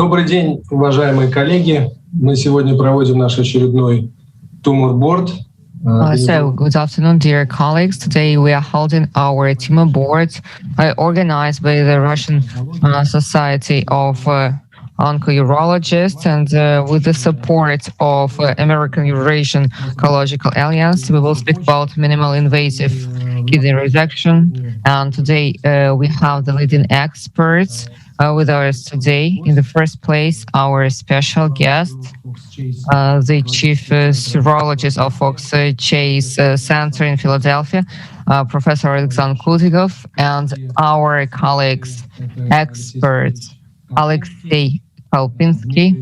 Добрый день, уважаемые коллеги. Мы сегодня проводим наш очередной Tumor Board. So, good afternoon, dear colleagues. Today we are holding our Tumor Board organized by the Russian Society of Oncourologists and with the support of American Eurasian Ecological Alliance. We will speak about minimal invasive kidney resection. And today we have the leading experts with us today. In the first place, our special guest, the chief serologist of Fox Chase Center in Philadelphia, Professor Alexander Kutikov, and our colleagues, experts, Alexei Kalpinsky,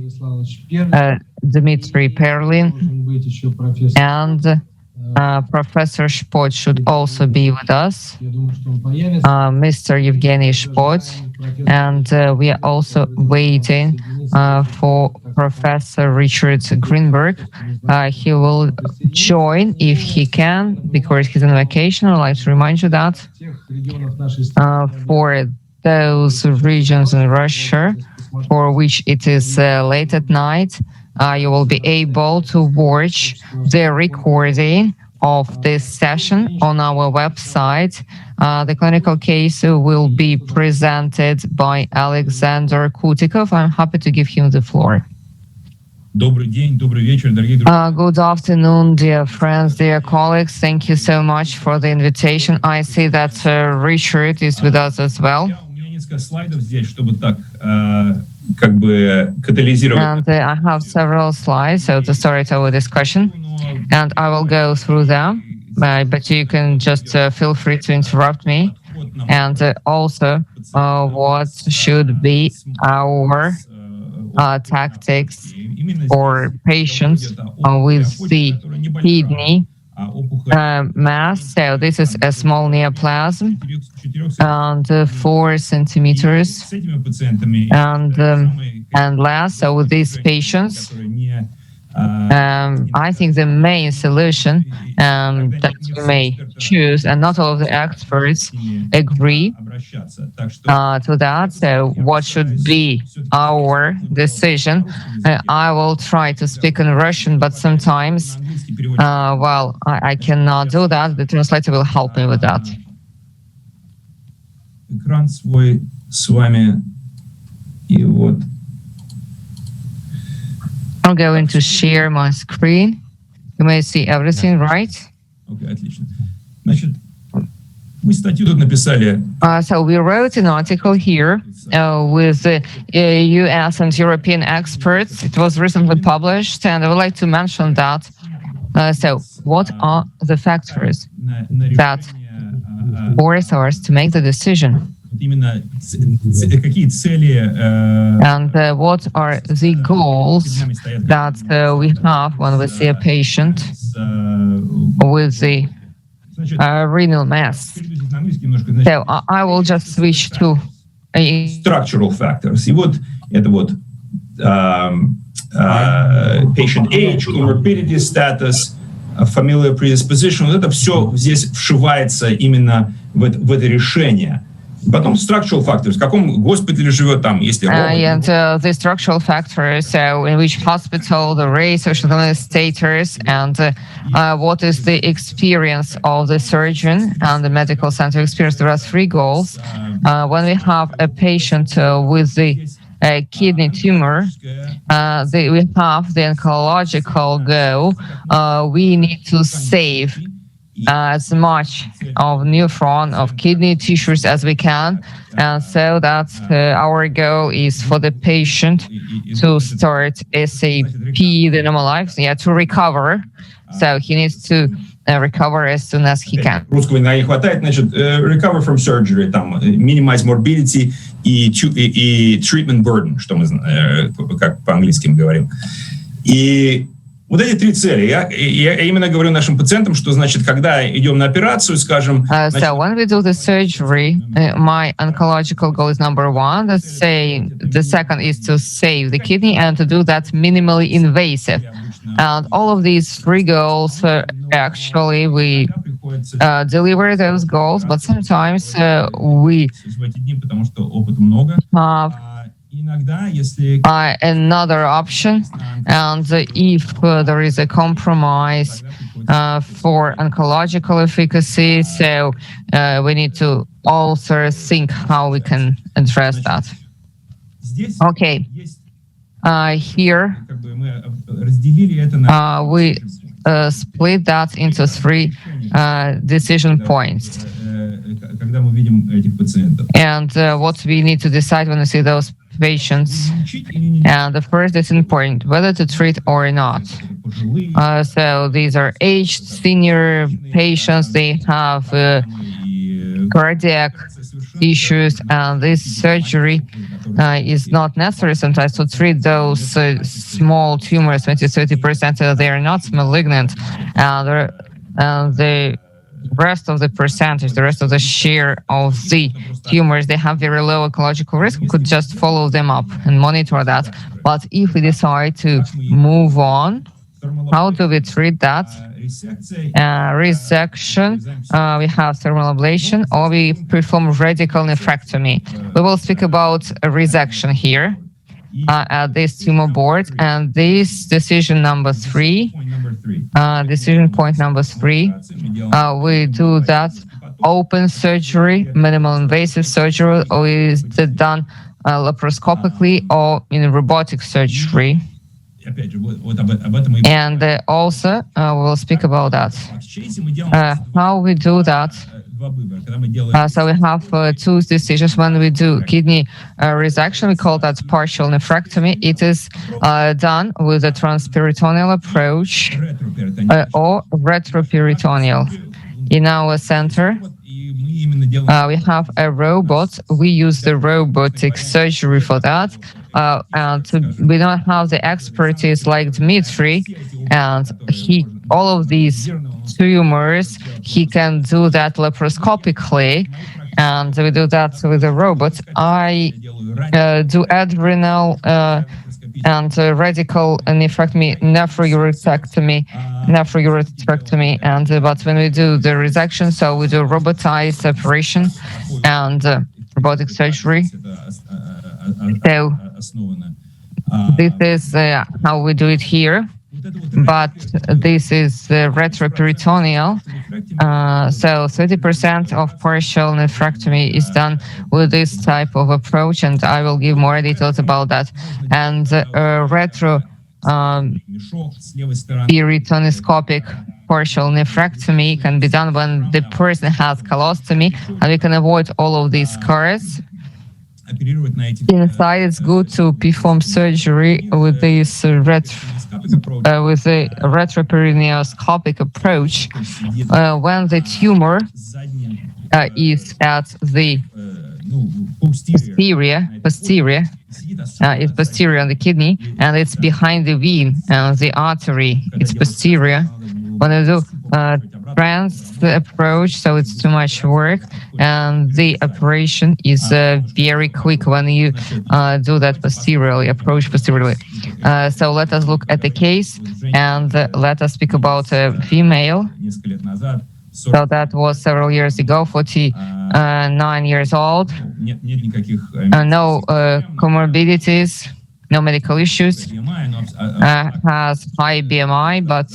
Dmitry Perlin, and Professor Shpot should also be with us, Mr. Evgeny Shpot, and we are also waiting for Professor Richard Greenberg. He will join if he can, because he's on vacation. I'd like to remind you that for those regions in Russia for which it is late at night, you will be able to watch the recording of this session on our website. The clinical case will be presented by Alexander Kutikov. I'm happy to give him the floor. Good afternoon, dear friends, dear colleagues. Thank you so much for the invitation. I see that Richard is with us as well. And I have several slides, so to start our discussion, and I will go through them, but you can just feel free to interrupt me. And also, what should be our tactics for patients with the kidney mass. So this is a small neoplasm and 4 centimeters and less. So with these patients, I think the main solution that you may choose, and not all of the experts agree to that. So what should be our decision? I will try to speak in Russian, but sometimes, I cannot do that. The translator will help me with that. Экран свой с вами, и вот. I'm going to share my screen. You may see everything, right? Okay, отлично. Значит, мы статью тут написали. So we wrote an article here with US and European experts. It was recently published, and I would like to mention that. So what are the factors that force us to make the decision? And what are the goals that we have when we see a patient with the renal mass? So I will just switch to structural factors. И вот это вот patient age, comorbidity status, familial predisposition. Вот это все здесь вшивается именно в это решение. Потом structural factors, в каком госпитале живет там, если and the structural factors, so in which hospital, the race, social status, and what is the experience of the surgeon and the medical center experience. There are 3 goals. When we have a patient with the kidney tumor, we have the oncological goal. We need to save as much of nephron, of kidney tissues as we can, and so that our goal is for the patient to start ASAP the normal life, to recover. So he needs to recover as soon as he can. Русского не хватает, значит, recover from surgery, там, minimize morbidity и treatment burden, что мы как по-английски говорим. И вот эти 3 цели. Я именно говорю нашим пациентам, что значит, когда идем на операцию, скажем. So when we do the surgery, my oncological goal is number 1. Let's say the second is to save the kidney and to do that minimally invasive. And all of these 3 goals, actually, we deliver those goals, but sometimes we have another option, and if there is a compromise for oncological efficacy, so we need to also think how we can address that. Okay, here we split that into three decision points. And what we need to decide when we see those patients. And the first decision point, whether to treat or not. So these are aged, senior patients. They have cardiac issues, and this surgery is not necessary sometimes to treat those small tumors, 20-30%. They are not malignant. The rest of the percentage, the rest of the share of the tumors, they have very low ecological risk. We could just follow them up and monitor that. But if we decide to move on, how do we treat that? Resection, we have thermal ablation, or we perform radical nephrectomy. We will speak about resection here at this tumor board, and this decision number 3, decision point number 3, we do that open surgery, minimal invasive surgery, or is it done laparoscopically or in robotic surgery? And also we'll speak about that. How we do that. So we have two decisions. When we do kidney resection, we call that partial nephrectomy. It is done with a transperitoneal approach or retroperitoneal. In our center, we have a robot. We use the robotic surgery for that. And we don't have the expertise like Dmitry, and all of these tumors, he can do that laparoscopically, and we do that with a robot. I do adrenal and radical nephrouretectomy, and but when we do the resection, so we do robotized separation and robotic surgery. So this is how we do it here, but this is retroperitoneal. So 30% of partial nephrectomy is done with this type of approach, and I will give more details about that. And retroperitonoscopic partial nephrectomy can be done when the person has colostomy, and we can avoid all of these scars. Inside, it's good to perform surgery with this with a retroperitoneoscopic approach when the tumor is at the posterior, it's posterior on the kidney, and it's behind the vein and the artery. It's posterior. When I do trans approach, so it's too much work, and the operation is very quick when you do that posteriorly, approach posteriorly. So let us look at the case, and let us speak about a female. So that was several years ago, 49 years old, no comorbidities, no medical issues, has high BMI, but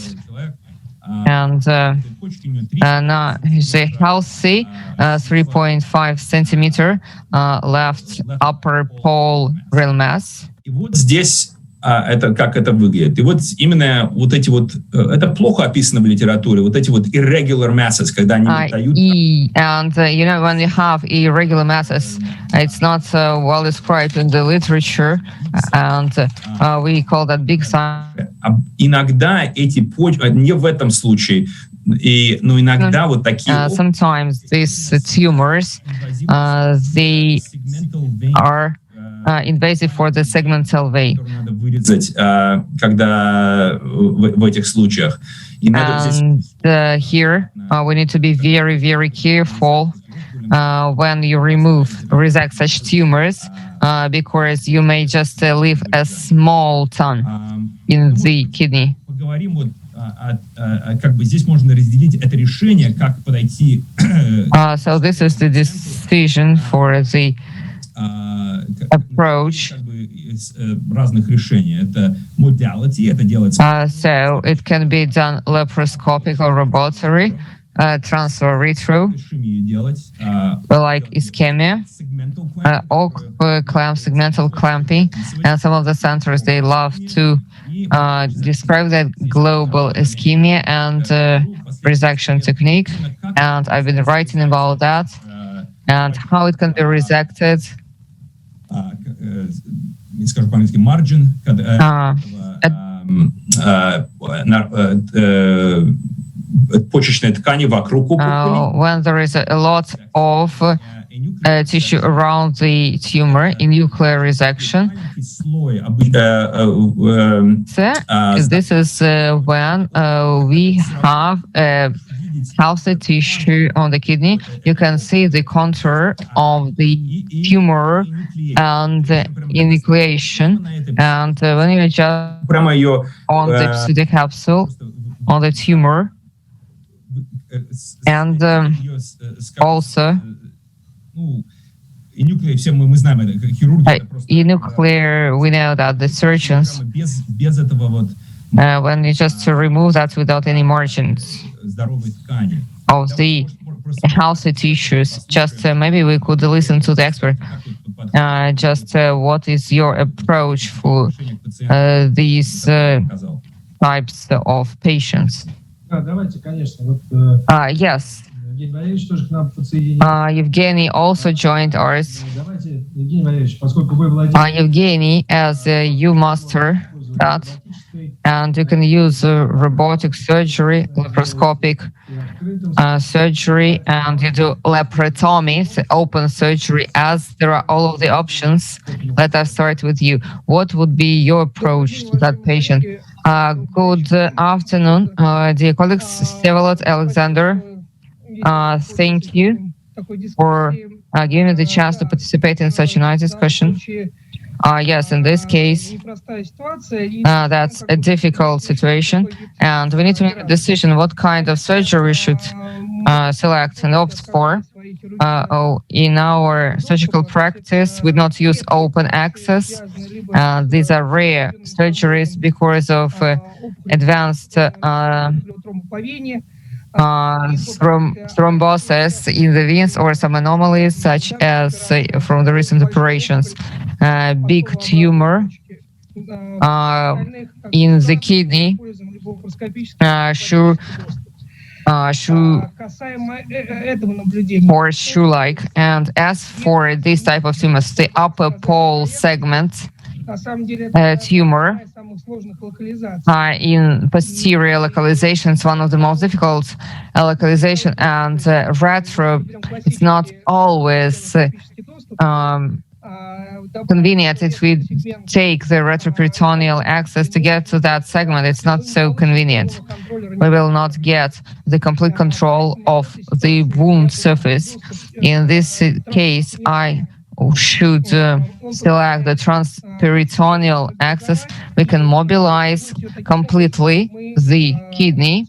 now he's a healthy 3.5 centimeter left upper pole real mass. И вот здесь это как это выглядит. И вот именно вот эти вот, это плохо описано в литературе, вот эти вот irregular masses, когда они дают. And you know, when you have irregular masses, it's not well described in the literature, and we call that big sign. Иногда эти почки, не в этом случае, но иногда вот такие. Sometimes these tumors, they are invasive for the segmental vein. Когда в этих случаях. And here we need to be very, very careful when you resect such tumors, because you may just leave a small tumor in the kidney. Как бы здесь можно разделить это решение, как подойти. So this is the decision for the approach разных решений. Это modality, это делается. So it can be done laparoscopic or robotory, transfer retro, like ischemia, or clamp, segmental clamping, and some of the centers they love to describe that global ischemia and resection technique, and I've been writing about that and how it can be resected. Скажу по-английски margin, почечной ткани вокруг опухоли. When there is a lot of tissue around the tumor in nuclear resection. This is when we have healthy tissue on the kidney. You can see the contour of the tumor and enucleation. And when you just on the pseudocapsule on the tumor, and also enuclear, we know that the surgeons, when you just remove that without any margins of the healthy tissues, just maybe we could listen to the expert. Just what is your approach for these types of patients? Yes. Evgeny also joined ours. Evgeny, as you master that, and you can use robotic surgery, laparoscopic surgery, and you do laparotomy, open surgery, as there are all of the options. Let us start with you. What would be your approach to that patient? Good afternoon, dear colleagues. Vsevolod Alexander. Thank you for giving me the chance to participate in such a nice discussion. Yes, in this case, that's a difficult situation, and we need to make a decision what kind of surgery we should select and opt for. In our surgical practice, we don't use open access. These are rare surgeries because of advanced thrombosis in the veins or some anomalies such as from the recent operations. Big tumor in the kidney or shoe-like. And as for this type of tumors, the upper pole segment tumor in posterior localization is one of the most difficult localization, and retro, it's not always convenient. If we take the retroperitoneal access to get to that segment, it's not so convenient. We will not get the complete control of the wound surface. In this case, I should select the transperitoneal axis. We can mobilize completely the kidney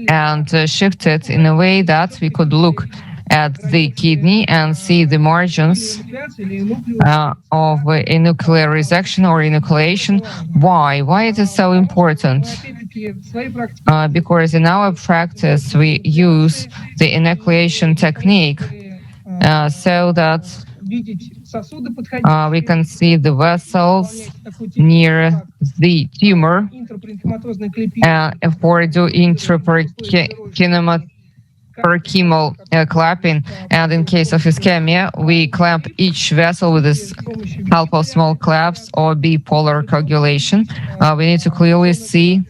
and shift it in a way that we could look at the kidney and see the margins of enuclear resection or enucleation. Why? Why it is so important? Because in our practice, we use the enucleation technique so that we can see the vessels near the tumor for do intraparenchymal clamping, and in case of ischemia, we clamp each vessel with this help of small clamps or bipolar coagulation. We need to clearly see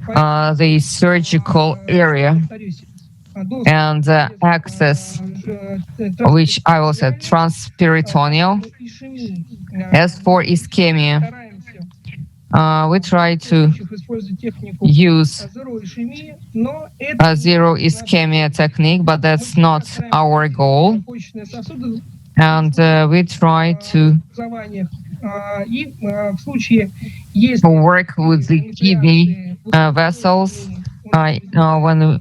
the surgical area and access, which I will say transperitoneal. As for ischemia, we try to use a zero ischemia technique, but that's not our goal. And we try to work with the kidney vessels when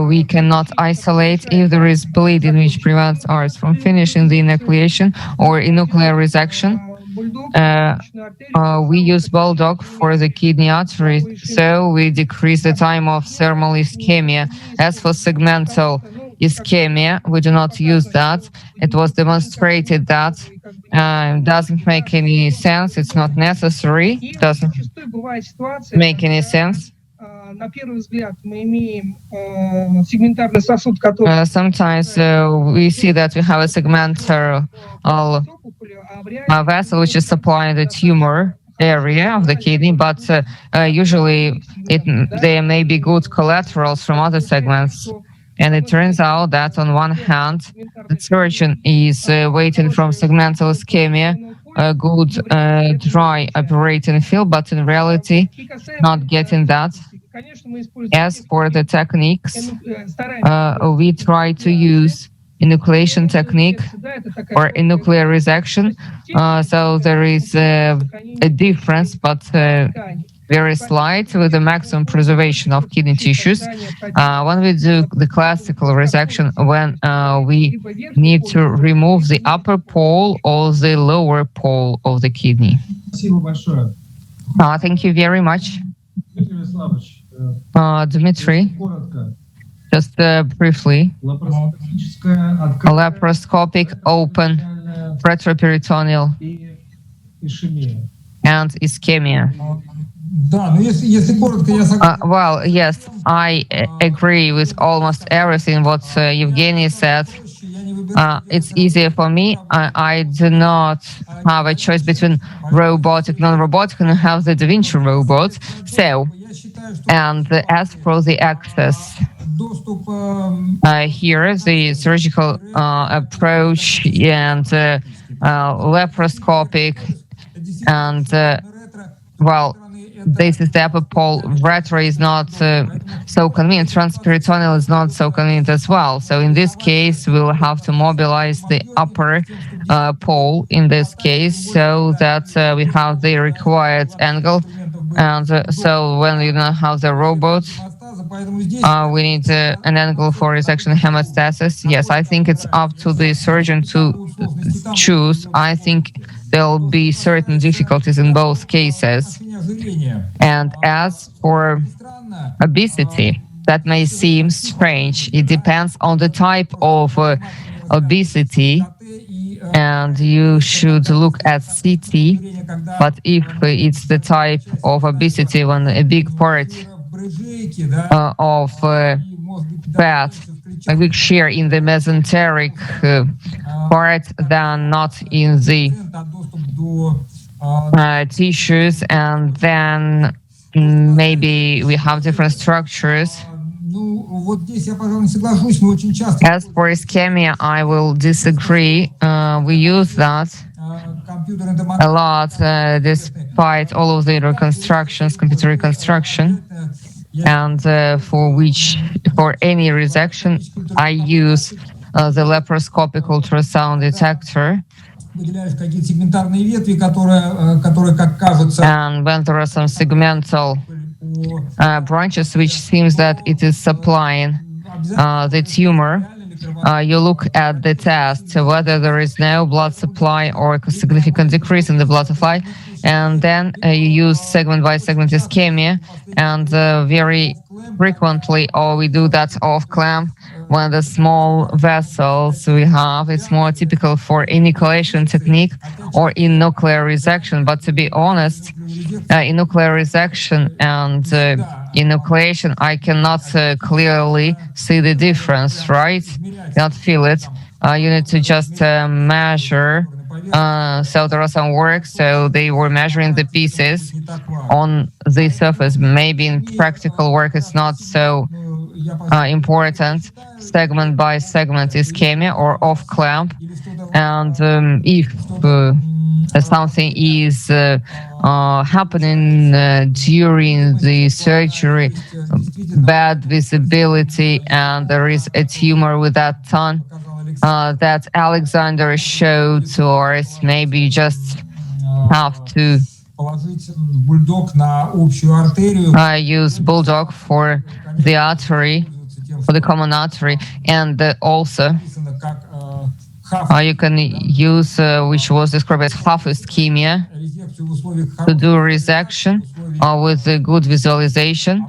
we cannot isolate if there is bleeding which prevents us from finishing the enucleation or enuclear resection. we use bulldog for the kidney artery, so we decrease the time of thermal ischemia. As for segmental ischemia, we do not use that. It was demonstrated that doesn't make any sense. It's not necessary. Doesn't make any sense. Sometimes we see that we have a segmental vessel which is supplying the tumor area of the kidney, but usually there may be good collaterals from other segments. And it turns out that on one hand, the surgeon is waiting from segmental ischemia, a good dry operating field, but in reality, not getting that. As for the techniques, we try to use enucleation technique or enuclear resection. So there is a difference, but very slight, with the maximum preservation of kidney tissues. When we do the classical resection, when we need to remove the upper pole or the lower pole of the kidney. Thank you very much. Dmitry, just briefly, laparoscopic open retroperitoneal and ischemia. Well, yes, I agree with almost everything what Evgeny said. It's easier for me. I do not have a choice between robotic, non-robotic, and I have the Da Vinci robot. So, and as for the access, here the surgical approach and laparoscopic and well, this is the upper pole. Retro is not so convenient. Transperitoneal is not so convenient as well. So in this case, we'll have to mobilize the upper pole in this case, so that we have the required angle. And so when we don't have the robot, we need an angle for resection hemostasis. Yes, I think it's up to the surgeon to choose. I think there'll be certain difficulties in both cases. And as for obesity, that may seem strange. It depends on the type of obesity, and you should look at CT. But if it's the type of obesity when a big part of fat, a big share in the mesenteric part than not in the tissues, and then maybe we have different structures. As for ischemia, I will disagree. We use that a lot, despite all of the reconstructions, computer reconstruction, and for any resection, I use the laparoscopic ultrasound detector. And when there are some segmental branches, which seems that it is supplying the tumor, you look at the test, whether there is no blood supply or a significant decrease in the blood supply, and then you use segment by segment ischemia, and very frequently, we do that off clamp. When the small vessels we have, it's more typical for enucleation technique or in nuclear resection. But to be honest, in nuclear resection and enucleation, I cannot clearly see the difference, right? Not feel it. You need to just measure. So there are some work, so they were measuring the pieces on the surface. Maybe in practical work it's not so important, segment by segment ischemia or off clamp. And if something is happening during the surgery, bad visibility, and there is a tumor with that ton that Alexander showed to us, maybe you just have to use bulldog for the artery, for the common artery, and also You can use, which was described as half ischemia, to do resection with a good visualization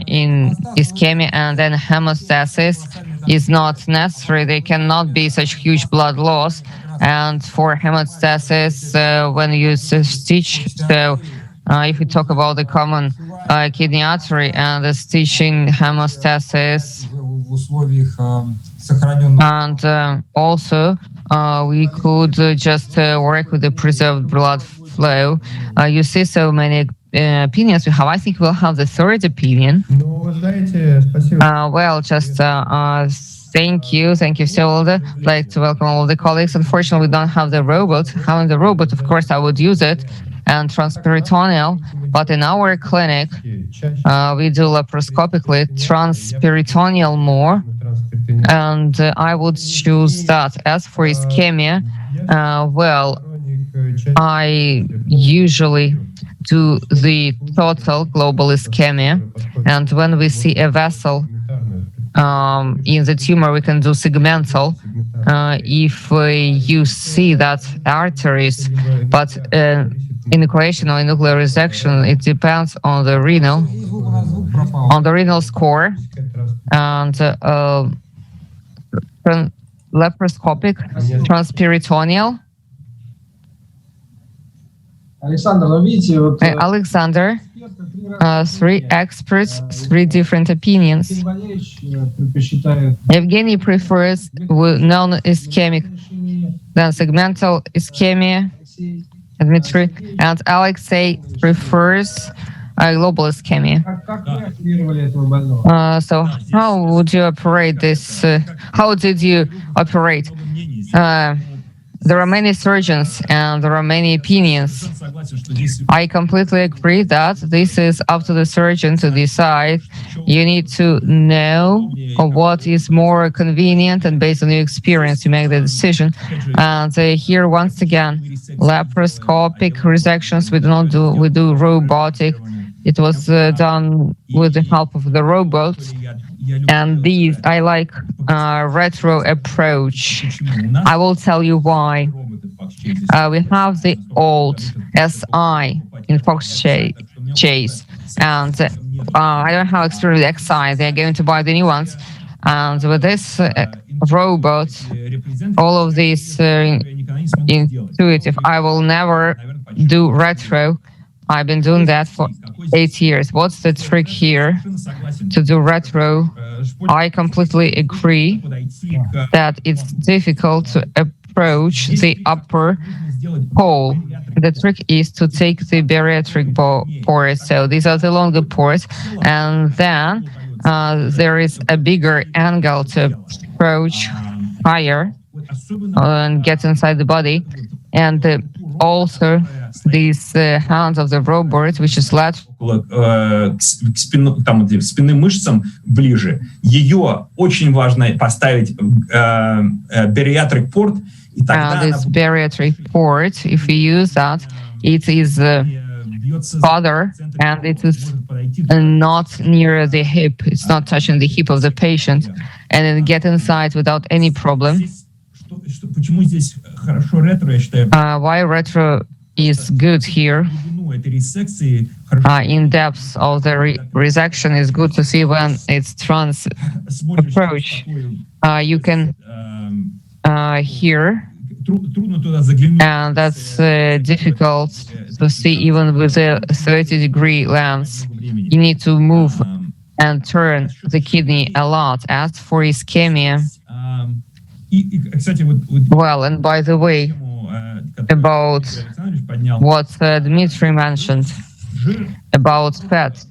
in ischemia, and then hemostasis is not necessary. There cannot be such huge blood loss. And for hemostasis, when you use a stitch, so if we talk about the common kidney artery and the stitching hemostasis, and also we could just work with the preserved blood flow. You see so many opinions we have. I think we'll have the third opinion. Well, just thank you Seold. I'd like to welcome all the colleagues. Unfortunately, we don't have the robot. Having the robot, of course, I would use it, and transperitoneal. But in our clinic, we do laparoscopically transperitoneal more, and I would choose that. As for ischemia, well, I usually do the total global ischemia, and when we see a vessel in the tumor, we can do segmental. If you see that arteries, but inoculation or nuclear resection, it depends on the renal score, and laparoscopic transperitoneal. Alexander, three experts, three different opinions. Evgeny prefers non-ischemic, then segmental ischemia, Dmitry, and Alexei prefers global ischemia. So how would you operate this? How did you operate? There are many surgeons and there are many opinions. I completely agree that this is up to the surgeon to decide. You need to know what is more convenient, and based on your experience, you make the decision. And here, once again, laparoscopic resections we do not do. We do robotic. It was done with the help of the robot. And these, I like retro approach. I will tell you why. We have the old SI in Fox Chase, and I don't have experience with XI. They're going to buy the new ones. And with this robot, all of these intuitive. I will never do retro. I've been doing that for 8 years. What's the trick here to do retro? I completely agree that it's difficult to approach the upper hole. The trick is to take the bariatric pores. So these are the longer pores, and then there is a bigger angle to approach higher and get inside the body. And also these hands of the robot, which is lateral, к спинным мышцам ближе, ее очень важно поставить bariatric port. This bariatric port, if you use that, it is farther and it is not near the hip. It's not touching the hip of the patient, and then get inside without any problem. Why retro is good here? In depth of the resection is good to see when it's trans approach. You can hear, and that's difficult to see even with a 30-degree lens. You need to move and turn the kidney a lot. As for ischemia, well, and by the way, about what Dmitry mentioned about fat.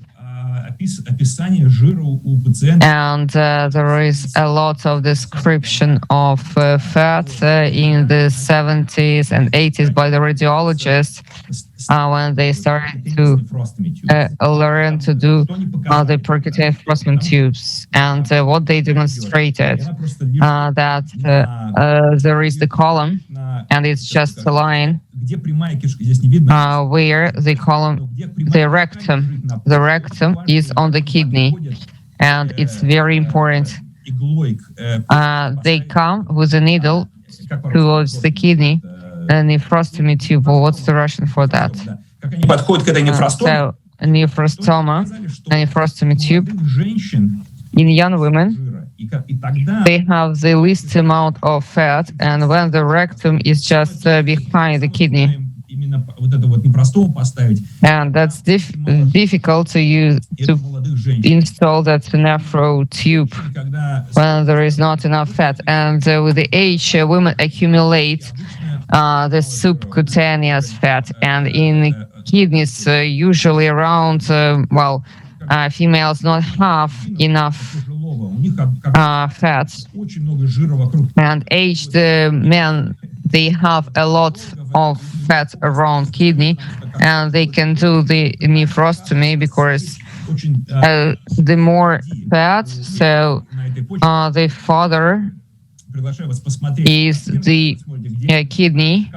And there is a lot of description of fat in the 70s and 80s by the radiologists when they started to learn to do the percutaneous Frossman tubes. And what they demonstrated, that there is the column, and it's just a line where the column, the rectum is on the kidney, and it's very important. They come with a needle towards the kidney, a nephrostomy tube. What's the Russian for that? Как они подходят к этой нефростоме. So, a nephrostoma, a nephrostomy tube. In young women, they have the least amount of fat, and when the rectum is just behind the kidney. And that's difficult to use to install that nephro tube when there is not enough fat. And with the age, women accumulate the subcutaneous fat, and in kidneys, usually around, females not have enough fat. And aged men, they have a lot of fat around kidney, and they can do the nephrostomy because the more fat, so the farther is the kidney,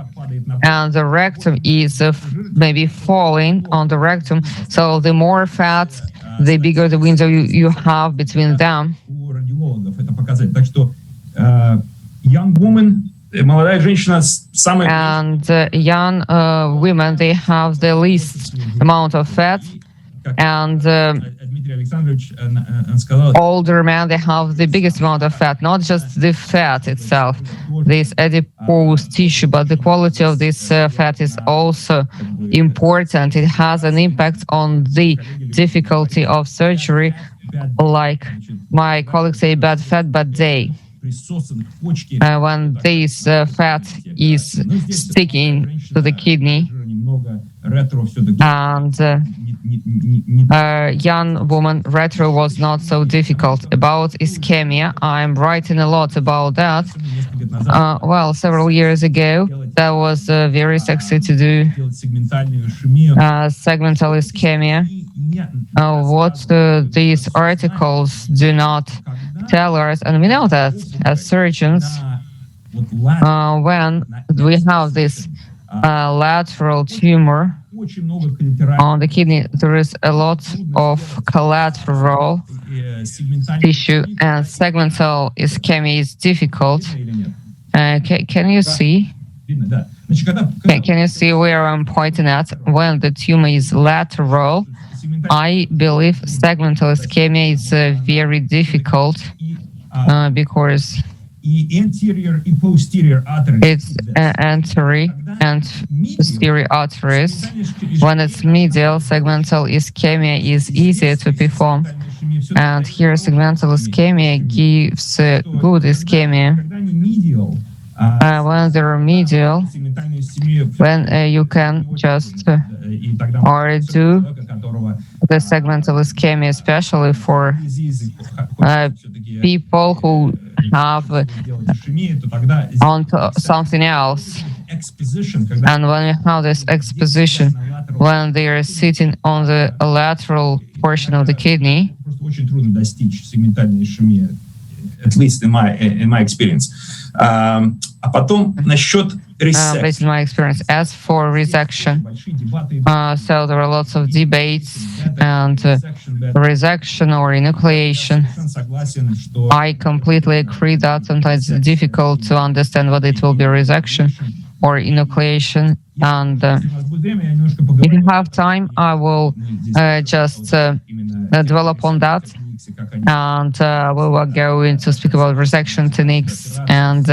and the rectum is maybe falling on the rectum. So the more fat, the bigger the window you have between them. Young woman, молодая женщина, самая... And young women, they have the least amount of fat, and older men, they have the biggest amount of fat, not just the fat itself, this adipose tissue, but the quality of this fat is also important. It has an impact on the difficulty of surgery, like my colleagues say, bad fat, bad day. When this fat is sticking to the kidney, and young woman retro was not so difficult. About ischemia, I'm writing a lot about that. Several years ago, that was very sexy to do segmental ischemia. What these articles do not tell us, and we know that as surgeons, when we have this lateral tumor on the kidney, there is a lot of collateral tissue, and segmental ischemia is difficult. Can you see? Can you see where I'm pointing at? When the tumor is lateral, I believe segmental ischemia is very difficult because it's anterior and posterior arteries. When it's medial, segmental ischemia is easier to perform. And here, segmental ischemia gives good ischemia. When they're medial, when you can just or do the segmental ischemia, especially for people who have onto something else. And when you have this exposition, when they are sitting on the lateral portion of the kidney, at least in my experience. Потом насчет resection. Based on my experience, as for resection, so there are lots of debates and resection or enucleation. I completely agree that sometimes it's difficult to understand whether it will be resection or enucleation. And if you have time, I will just develop on that. And we will go into speak about resection techniques and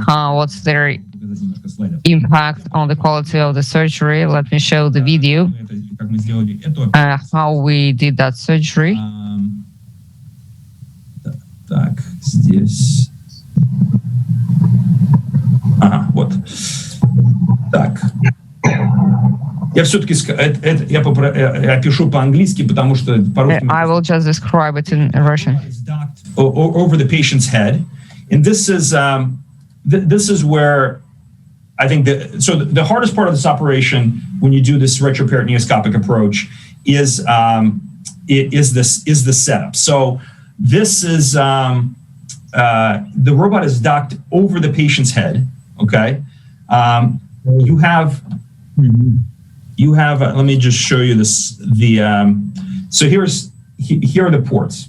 what's their impact on the quality of the surgery. Let me show the video how we did that surgery. Так, здесь. Ага, вот. Так. Я все-таки я пишу по-английски, потому что по-русски... I will just describe it in Russian. Over the patient's head. And this is where I think the hardest part of this operation when you do this retroperitoneoscopic approach is the setup. So this is the robot is docked over the patient's head. Okay, you have let me just show you this. So here are the ports.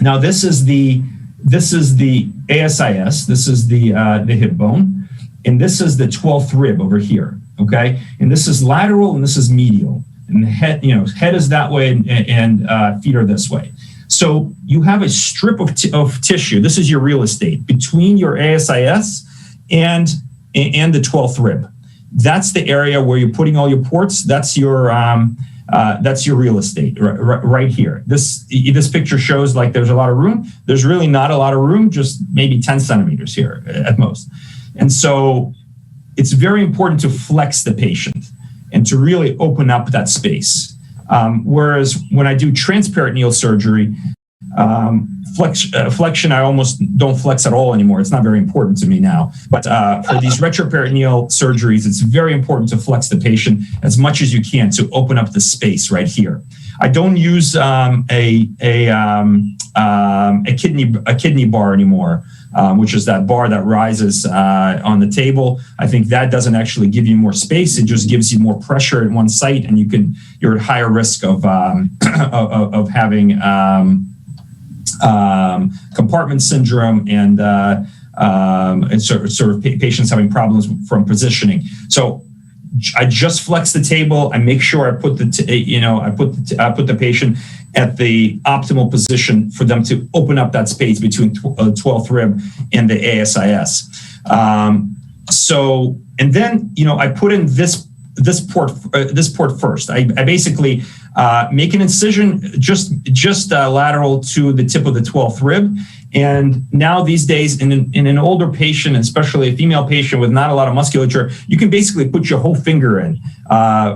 Now this is the this is the ASIS, this is the hip bone, and this is the 12th rib over here, okay? And this is lateral and this is medial. And the head, head is that way and feet are this way. So you have a strip of tissue, this is your real estate, between your ASIS and the 12th rib. That's the area where you're putting all your ports. That's your real estate right here. This picture shows like there's a lot of room. There's really not a lot of room, just maybe 10 centimeters here at most. And so it's very important to flex the patient and to really open up that space. Whereas when I do transperitoneal surgery, flexion, I almost don't flex at all anymore. It's not very important to me now. But for these retroperitoneal surgeries, it's very important to flex the patient as much as you can to open up the space right here. I don't use a kidney bar anymore, which is that bar that rises on the table. I think that doesn't actually give you more space. It just gives you more pressure at one site, and you're at higher risk of having compartment syndrome and sort of patients having problems from positioning. So I just flex the table. I make sure I put the patient at the optimal position for them to open up that space between 12th rib and the ASIS. And then I put in this port first. I basically make an incision just lateral to the tip of the 12th rib. And now these days in an older patient, especially a female patient with not a lot of musculature, you can basically put your whole finger in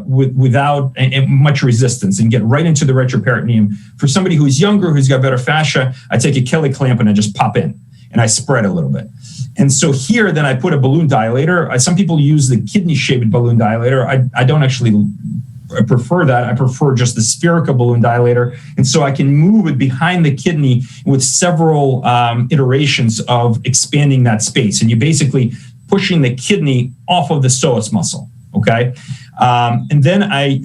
without much resistance and get right into the retroperitoneum. For somebody who's younger, who's got better fascia, I take a Kelly clamp and I just pop in and I spread a little bit. And so here, then I put a balloon dilator. Some people use the kidney-shaped balloon dilator. I don't actually prefer that. I prefer just the spherical balloon dilator. And so I can move it behind the kidney with several iterations of expanding that space. And you're basically pushing the kidney off of the psoas muscle, okay? And then I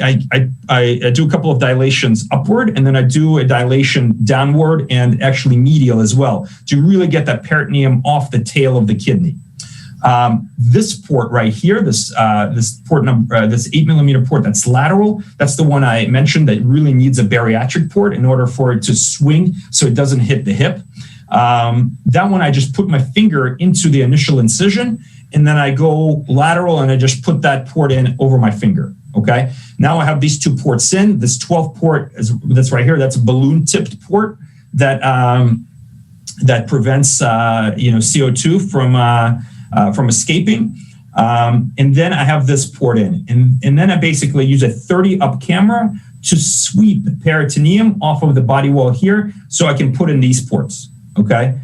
do a couple of dilations upward, and then I do a dilation downward and actually medial as well to really get that peritoneum off the tail of the kidney. This port right here, this port number, this 8mm port that's lateral, that's the one I mentioned that really needs a bariatric port in order for it to swing so it doesn't hit the hip. That one I just put my finger into the initial incision, and then I go lateral and I just put that port in over my finger, okay? Now I have these two ports in. This 12th port, that's right here, that's a balloon-tipped port that prevents CO2 from escaping. And then I have this port in. And then I basically use a 30-up camera to sweep peritoneum off of the body wall here so I can put in these ports, okay?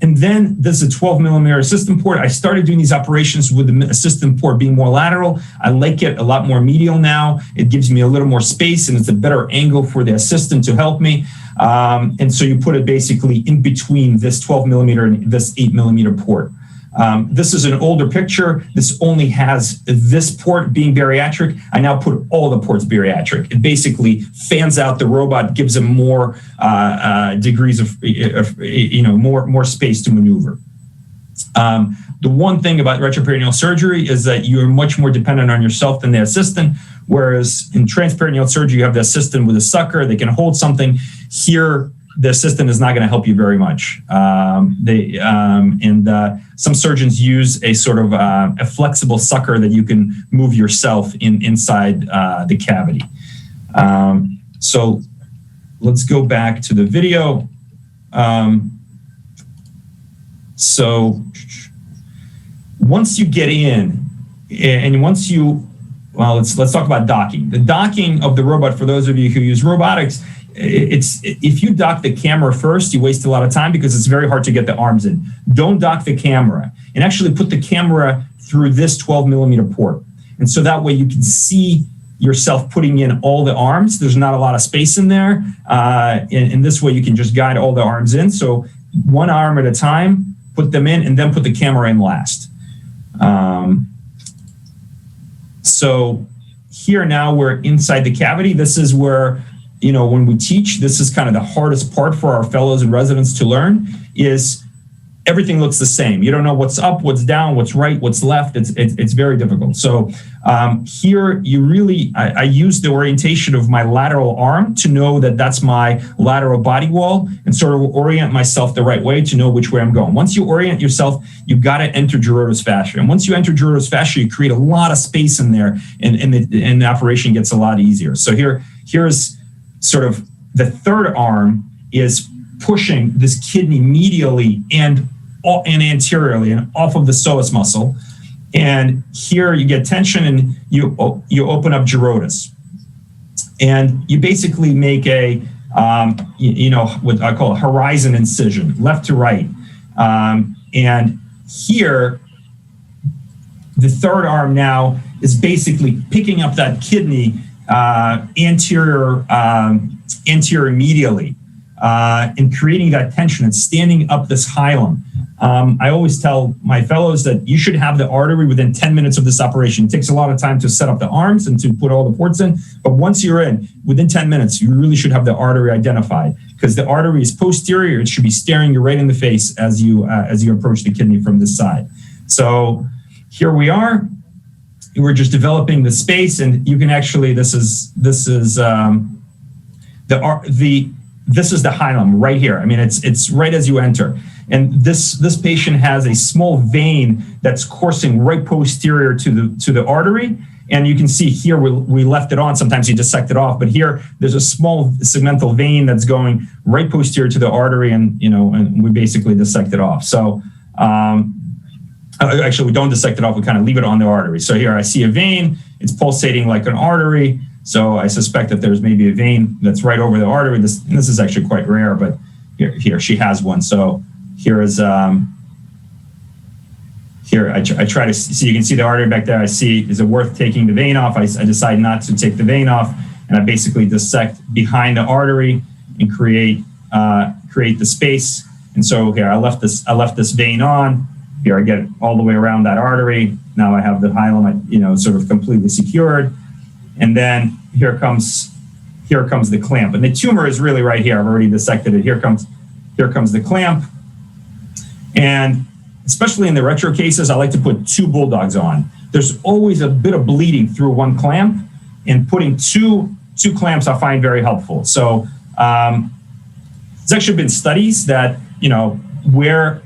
And then there's a 12mm assistant port. I started doing these operations with the assistant port being more lateral. I like it a lot more medial now. It gives me a little more space, and it's a better angle for the assistant to help me. And so you put it basically in between this 12mm and this 8mm port. This is an older picture. This only has this port being bariatric. I now put all the ports bariatric. It basically fans out the robot, gives them more degrees of more space to maneuver. The one thing about retroperitoneal surgery is that you're much more dependent on yourself than the assistant, whereas in transperitoneal surgery, you have the assistant with a sucker. They can hold something. Here, the assistant is not going to help you very much. Some surgeons use a sort of a flexible sucker that you can move yourself inside the cavity. So let's go back to the video. So once you get in, and once you, well, let's talk about docking. The docking of the robot, for those of you who use robotics, if you dock the camera first, you waste a lot of time because it's very hard to get the arms in. Don't dock the camera, and actually put the camera through this 12mm port. And so that way you can see yourself putting in all the arms. There's not a lot of space in there. And this way you can just guide all the arms in. So one arm at a time, put them in, and then put the camera in last. So here now we're inside the cavity. This is where when we teach, this is kind of the hardest part for our fellows and residents to learn, is everything looks the same. You don't know what's up, what's down, what's right, what's left. It's very difficult. So here you really, I use the orientation of my lateral arm to know that that's my lateral body wall and sort of orient myself the right way to know which way I'm going. Once you orient yourself, you got to enter gyrotous fascia. And once you enter gyrotous fascia, you create a lot of space in there and the operation gets a lot easier. So here's sort of the third arm is pushing this kidney medially and anteriorly and off of the psoas muscle. And here you get tension and you open up gyrotous. And you basically make a, what I call a horizon incision, left to right. And here, the third arm now is basically picking up that kidney anterior medially and creating that tension and standing up this hilum. I always tell my fellows that you should have the artery within 10 minutes of this operation. It takes a lot of time to set up the arms and to put all the ports in, but once you're in, within 10 minutes, you really should have the artery identified because the artery is posterior. It should be staring you right in the face as you approach the kidney from this side. So here we are. We're just developing the space, and you can actually this is the hilum right here. I mean, it's right as you enter. And this patient has a small vein that's coursing right posterior to the artery. And you can see here we left it on. Sometimes you dissect it off, but here there's a small segmental vein that's going right posterior to the artery, and we basically dissect it off. So actually, we don't dissect it off. We kind of leave it on the artery. So here I see a vein. It's pulsating like an artery. So I suspect that there's maybe a vein that's right over the artery. This is actually quite rare, but here she has one. So here is here I try to see. You can see the artery back there. I see, is it worth taking the vein off? I decide not to take the vein off, and I basically dissect behind the artery and create the space. And so here I left this vein on. Here I get it all the way around that artery. Now I have the hilum, sort of completely secured. And then here comes the clamp, and the tumor is really right here. I've already dissected it. Here comes the clamp, and especially in the retro cases, I like to put 2 bulldogs on. There's always a bit of bleeding through one clamp, and putting two clamps I find very helpful. So there's actually been studies that where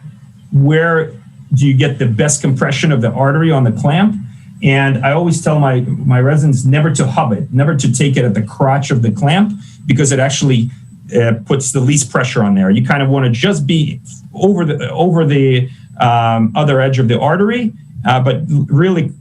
do you get the best compression of the artery on the clamp. And I always tell my residents never to hub it, never to take it at the crotch of the clamp, because it actually puts the least pressure on there. You kind of want to just be over the other edge of the artery, but really,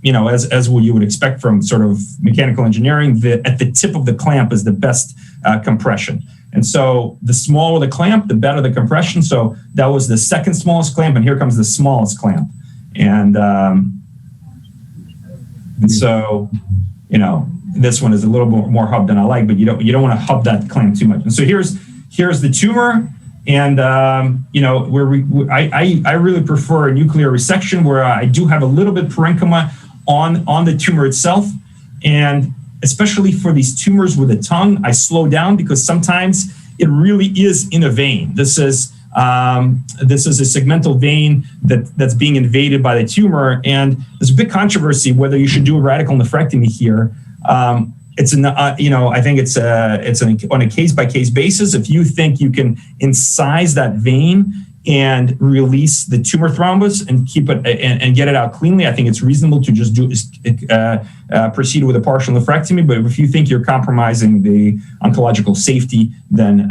as what you would expect from sort of mechanical engineering, at the tip of the clamp is the best compression. And so the smaller the clamp, the better the compression. So that was the second smallest clamp, and here comes the smallest clamp. And so, this one is a little bit more hub than I like, but you don't want to hub that clamp too much. And so here's the tumor, and I really prefer a nuclear resection where I do have a little bit parenchyma on the tumor itself, and especially for these tumors with a tongue, I slow down because sometimes it really is in a vein. This is a segmental vein that's being invaded by the tumor, and there's a big controversy whether you should do a radical nephrectomy here. I think it's on a case-by-case basis. If you think you can incise that vein and release the tumor thrombus and keep it and get it out cleanly, I think it's reasonable to just proceed with a partial nephrectomy. But if you think you're compromising the oncological safety, then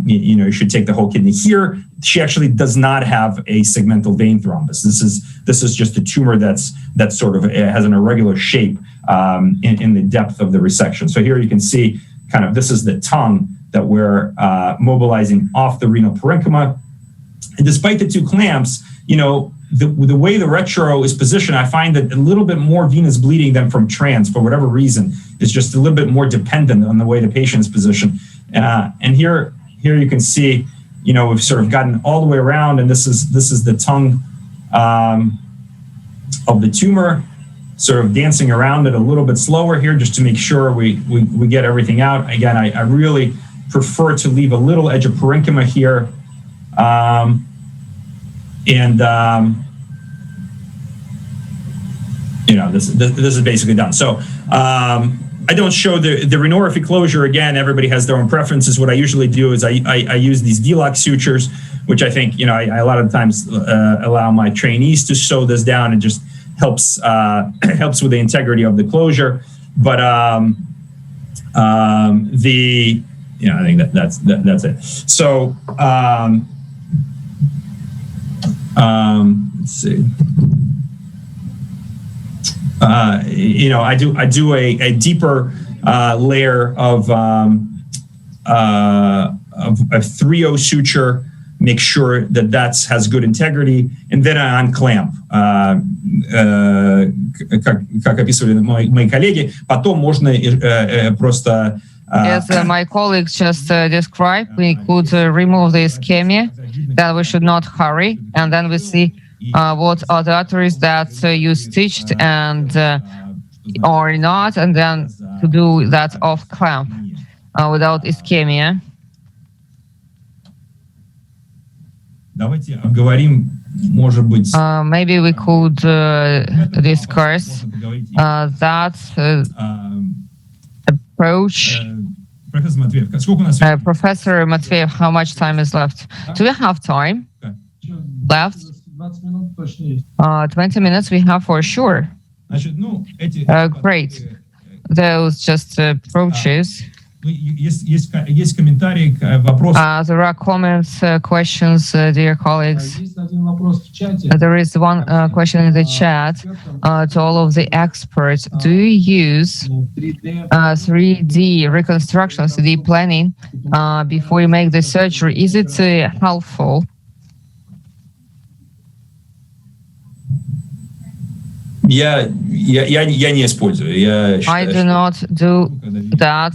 you should take the whole kidney. Here, she actually does not have a segmental vein thrombus. This is just a tumor that's sort of has an irregular shape in the depth of the resection. So here you can see kind of this is the tongue that we're mobilizing off the renal parenchyma. And despite the 2 clamps, the way the retro is positioned, I find that a little bit more venous bleeding than from trans, for whatever reason, is just a little bit more dependent on the way the patient is positioned. And here you can see, we've sort of gotten all the way around, and this is the tongue of the tumor. sort of dancing around it a little bit slower here just to make sure we get everything out. Again, I really prefer to leave a little edge of parenchyma here. This is basically done. So I don't show the rhinorrhaphy closure. Again, everybody has their own preferences. What I usually do is I use these Vloc sutures, which I think, I a lot of times allow my trainees to sew this down. It just helps with the integrity of the closure. But I think that's it. So let's see. I do a deeper layer of 3/0 suture, make sure that has good integrity, and then I unclamp, как описывали мои коллеги. Потом можно просто... As my colleagues just described, we could remove the ischemia, that we should not hurry, and then we see what are the arteries that you stitched and or not, and then to do that off clamp without ischemia. Давайте обговорим, может быть. Maybe we could discuss that approach. Professor Matveev, how much time is left? Do we have time left? 20 minutes we have for sure. Great. Those just approaches. There are comments, questions, dear colleagues. There is one question in the chat to all of the experts. Do you use 3D reconstruction, 3D planning before you make the surgery? Is it helpful? Я не использую. I do not do that.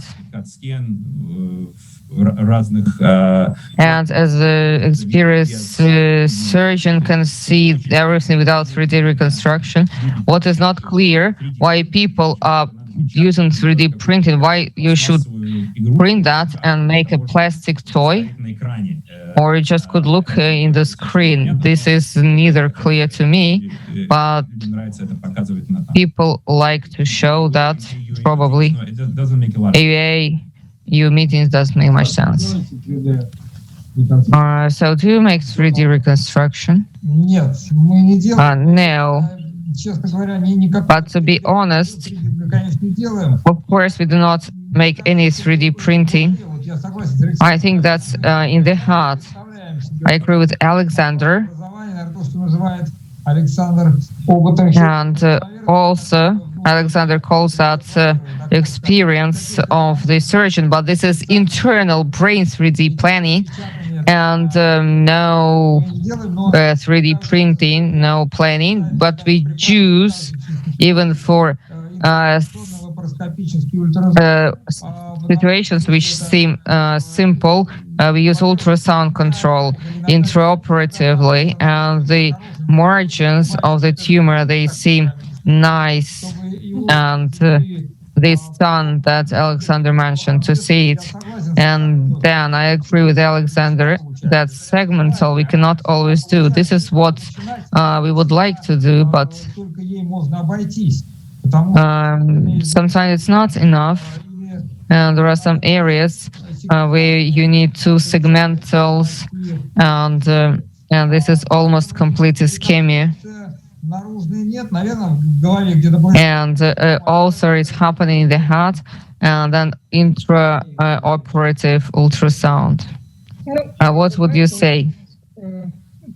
And as an experienced surgeon can see everything without 3D reconstruction. What is not clear, why people are using 3D printing, why you should print that and make a plastic toy, or you just could look in the screen. This is neither clear to me, but people like to show that. Probably AAU meetings doesn't make much sense. So do you make 3D reconstruction? No. But to be honest, of course, we do not make any 3D printing. I think that's in the heart. I agree with Alexander. And also, Alexander calls that experience of the surgeon, but this is internal brain 3D planning and no 3D printing, no planning, but we use, even for situations which seem simple, we use ultrasound control intraoperatively, and the margins of the tumor, they seem nice, and this sun that Alexander mentioned, to see it. And then I agree with Alexander that segmental we cannot always do. This is what we would like to do, but sometimes it's not enough. And there are some areas where you need two segmentals, and this is almost complete ischemia. And also it's happening in the heart, and then intra-operative ultrasound. What would you say?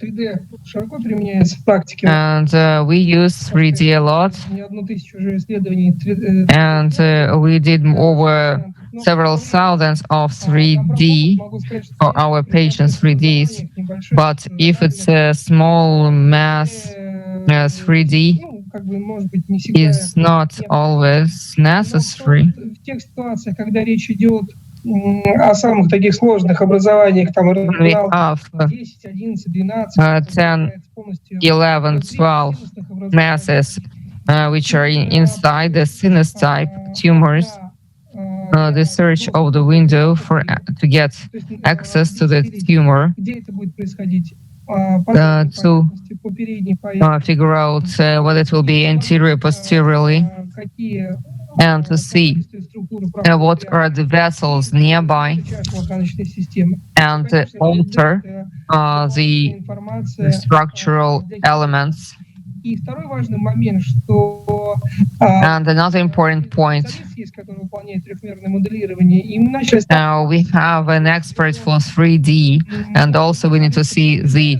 And we use 3D a lot, and we did over several thousands of 3D for our patients, 3Ds. But if it's a small mass, 3D is not always necessary. О самых таких сложных образованиях, там, we have 10, 11, 12 masses which are inside the sinus type tumors, the search of the window to get access to the tumor, to figure out whether it will be anterior, posteriorly, and to see what are the vessels nearby, and alter the structural elements. And another important point, we have an expert for 3D, and also we need to see the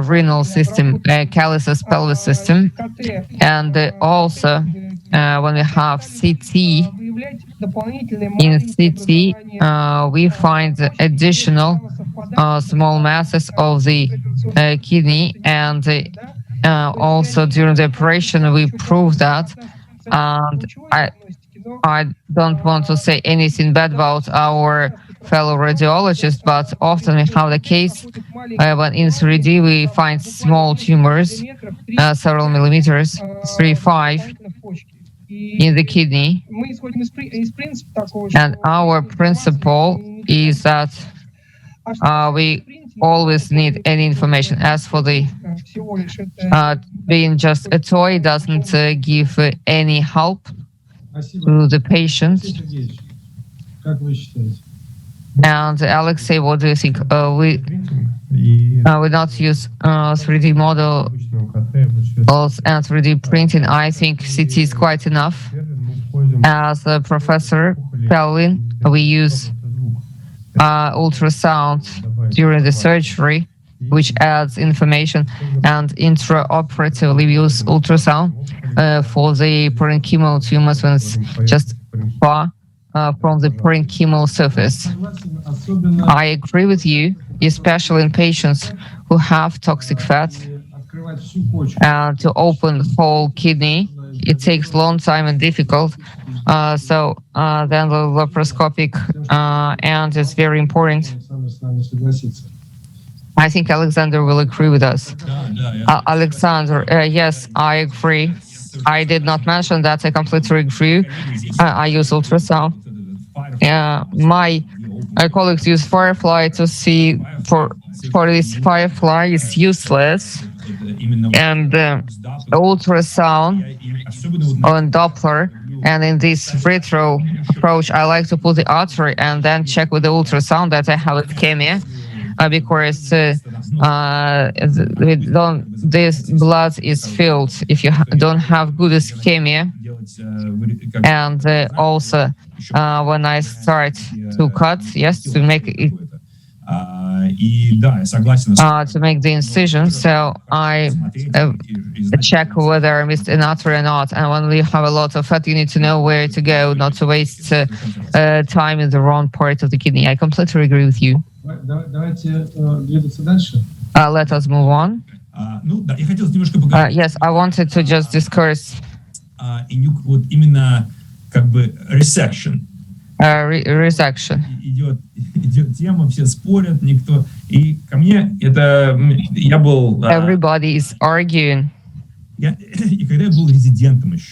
renal system, calyces pelvis system, and also when we have CT, in CT we find additional small masses of the kidney, and also during the operation we prove that. And I don't want to say anything bad about our fellow radiologists, but often we have the case when in 3D we find small tumors, several millimeters, 3-5, in the kidney. And our principle is that we always need any information. As for the being just a toy doesn't give any help to the patient. And Alexei, what do you think? We not use 3D model and 3D printing. I think CT is quite enough. As Professor Pelvin, we use ultrasound during the surgery, which adds information, and intraoperatively we use ultrasound for the parenchymal tumors when it's just far from the parenchymal surface. I agree with you, especially in patients who have toxic fat. To open whole kidney, it takes long time and difficult. So then the laparoscopic end is very important. I think Alexander will agree with us. Alexander, yes, I agree. I did not mention that. I completely agree. I use ultrasound. My colleagues use Firefly to see. For this Firefly is useless, and ultrasound on Doppler. And in this retro approach, I like to put the artery and then check with the ultrasound that I have ischemia, because this blood is filled if you don't have good ischemia. And also when I start to cut, yes, to make it to make the incision, so I check whether I missed an artery or not. And when we have a lot of fat, you need to know where to go, not to waste time in the wrong part of the kidney. I completely agree with you. Let us move on. Yes, I wanted to just discuss resection. Resection. Everybody is arguing.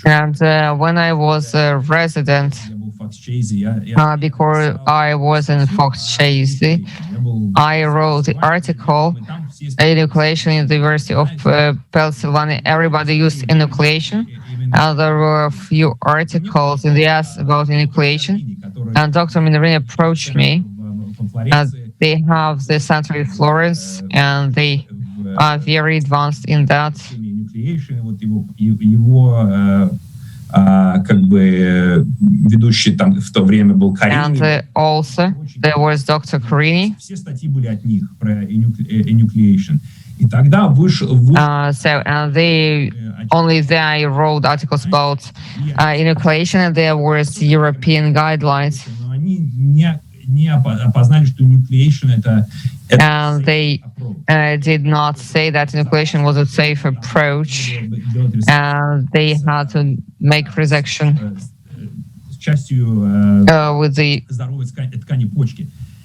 And when I was a resident, because I was in Fox Chase, I wrote the article, enucleation in the University of Pennsylvania. Everybody used enucleation. And there were a few articles in the US about enucleation. And Dr. Minerini approached me. They have the center in Florence, and they are very advanced in that. And also there was Dr. Carini. So they wrote articles about enucleation, and there was European guidelines. And they did not say that enucleation was a safe approach, and they had to make resection with the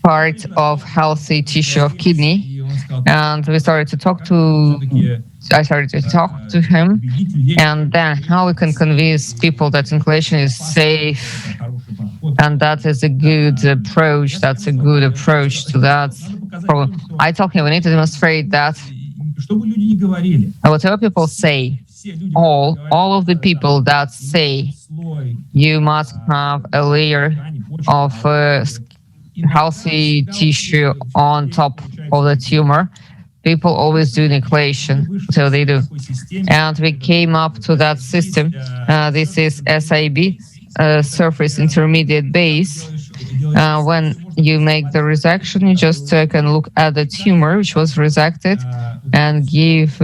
part of healthy tissue of kidney. And we started to talk to I started to talk to him, and then how we can convince people that inoculation is safe, and that is a good approach. That's a good approach to that problem. I told him we need to demonstrate that whatever people say, all of the people that say you must have a layer of healthy tissue on top of the tumor, people always do inoculation, so they do. And we came up to that system. This is SIB, surface intermediate base. When you make the resection, you just can look at the tumor which was resected and give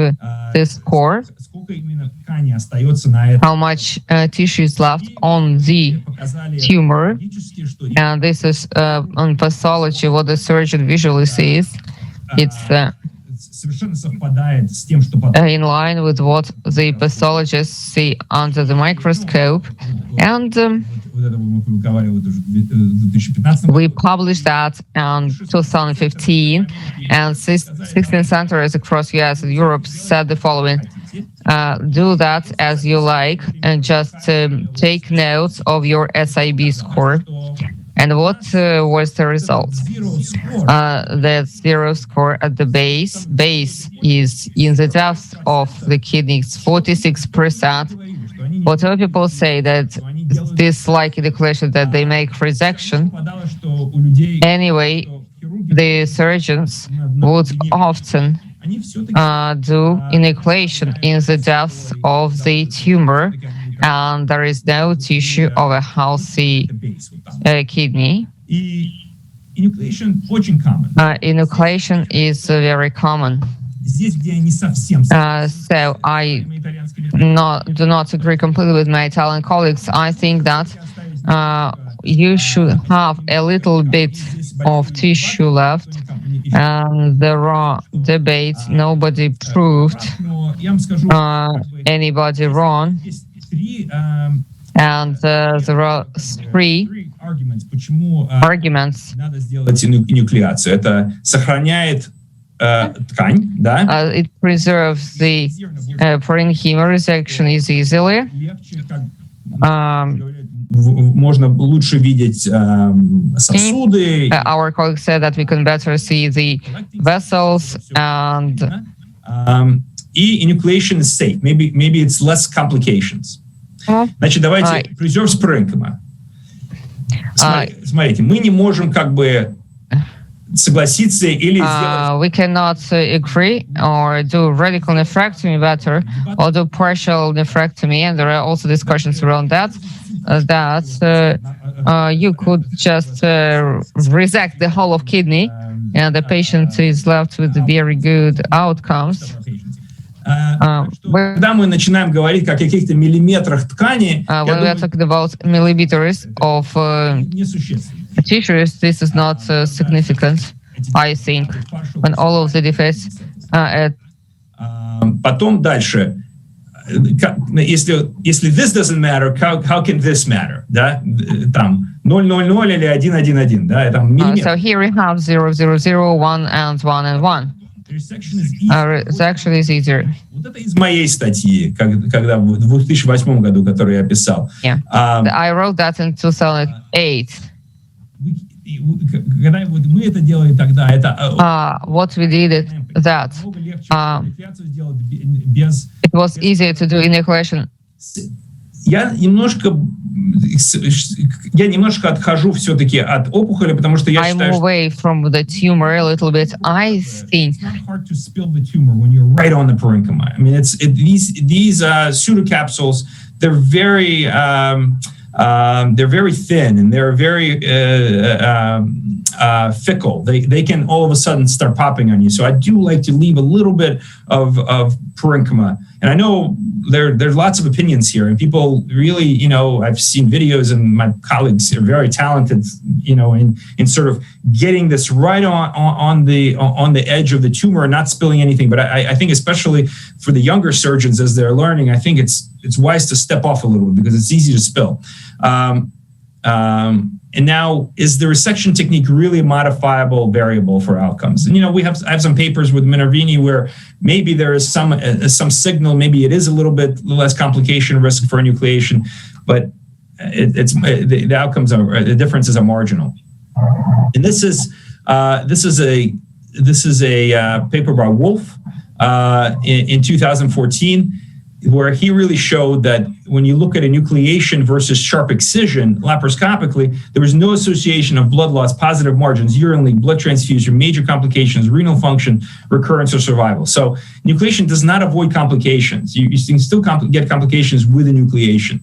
this score, how much tissue is left on the tumor. And this is on pathology what the surgeon visually sees. It's in line with what the pathologists see under the microscope. And we published that in 2015, and 16 centers across US and Europe said the following: do that as you like, and just take notes of your SIB score. And what was the result? The zero score at the base. Base is in the depth of the kidneys, 46%. Whatever people say that this like inoculation, that they make resection, anyway, the surgeons would often do inoculation in the depth of the tumor, and there is no tissue of a healthy kidney. Inoculation is very common. So I do not agree completely with my Italian colleagues. I think that you should have a little bit of tissue left, and there are debates. Nobody proved anybody wrong. And there are three arguments. It preserves the parenchyma. Resection is easily. Можно лучше видеть сосуды. Our colleagues said that we can better see the vessels, and inoculation is safe. Maybe it's less complications. Значит, давайте preserves parenchyma. Смотрите, мы не можем как бы согласиться или сделать. We cannot agree or do radical nephrectomy better, or do partial nephrectomy, and there are also discussions around that. You could just resect the whole of kidney, and the patient is left with very good outcomes. Когда мы начинаем говорить о каких-то миллиметрах ткани, when we are talking about millimeters of tissues, this is not significant, I think, when all of the defects Потом дальше. Если this doesn't matter, how can this matter? Да? Там 0,00 или 1,1,1, да? Там миллиметр. So here we have 0, 0, 0, 1, and 1, and 1. Resection is easier. Вот это из моей статьи, когда в 2008 году, которую я писал. Yeah. I wrote that in 2008. Когда мы это делали тогда, это what we did that it was easier to do inoculation. Я немножко отхожу все-таки от опухоли, потому что я считаю, I'm away from the tumor a little bit. I think it's not hard to spill the tumor when you're right on the parenchyma. I mean, these pseudocapsules, they're very thin, and they're very fickle. They can all of a sudden start popping on you. So I do like to leave a little bit of parenchyma. And I know there's lots of opinions here, and people really, I've seen videos, and my colleagues are very talented, in sort of getting this right on the edge of the tumor and not spilling anything. But I think especially for the younger surgeons as they're learning, I think it's wise to step off a little bit because it's easy to spill. And now, is the resection technique really a modifiable variable for outcomes? And I have some papers with Minervini where maybe there is some signal, maybe it is a little bit less complication risk for enucleation, but the outcomes are, the differences are marginal. And this is a paper by Wolf in 2014. Where he really showed that when you look at enucleation versus sharp excision laparoscopically, there was no association of blood loss, positive margins, urine leak, blood transfusion, major complications, renal function, recurrence, or survival. So enucleation does not avoid complications. You can still get complications with enucleation.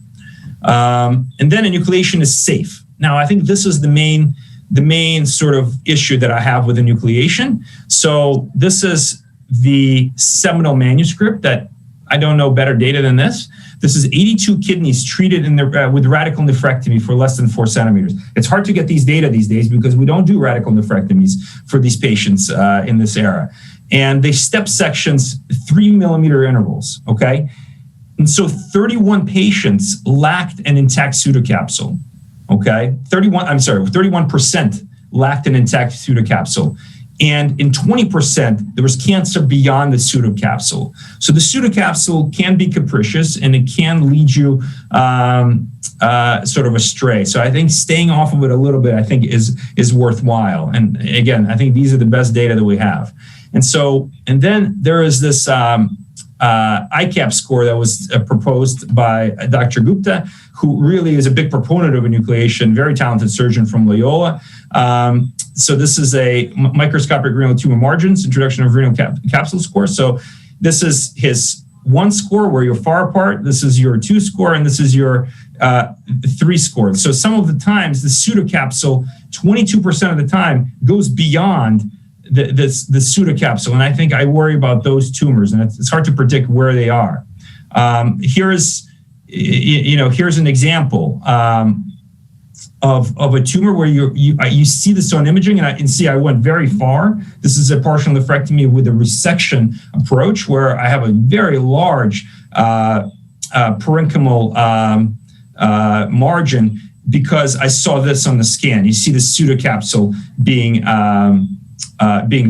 And then enucleation is safe. Now, I think this is the main sort of issue that I have with enucleation. So this is the seminal manuscript that I don't know better data than this. This is 82 kidneys treated with radical nephrectomy for less than 4 centimeters. It's hard to get these data these days because we don't do radical nephrectomies for these patients in this era. And they step sections 3 millimeter intervals, okay? And so 31 patients lacked an intact pseudocapsule, okay? 31% lacked an intact pseudocapsule. And in 20%, there was cancer beyond the pseudocapsule. So the pseudocapsule can be capricious and it can lead you sort of astray. So I think staying off of it a little bit, I think is worthwhile. And again, I think these are the best data that we have. And then there is this ICAP score that was proposed by Dr. Gupta, who really is a big proponent of enucleation, very talented surgeon from Loyola. So this is a microscopic renal tumor margins, introduction of renal capsule score. So this is his 1 score where you're far apart. This is your 2 score, and this is your 3 score. So some of the times the pseudocapsule, 22% of the time, goes beyond the pseudocapsule. And I think I worry about those tumors, and it's hard to predict where they are. Here's an example of a tumor where you see this on imaging, and I can see I went very far. This is a partial nephrectomy with a resection approach where I have a very large parenchymal margin because I saw this on the scan. You see the pseudocapsule being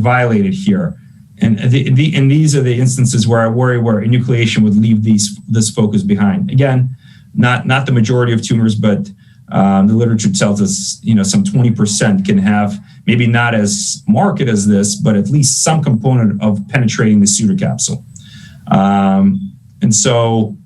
violated here. And these are the instances where I worry where enucleation would leave this focus behind. Again, not the majority of tumors, but the literature tells us, some 20% can have maybe not as marked as this, but at least some component of penetrating the pseudocapsule. And so,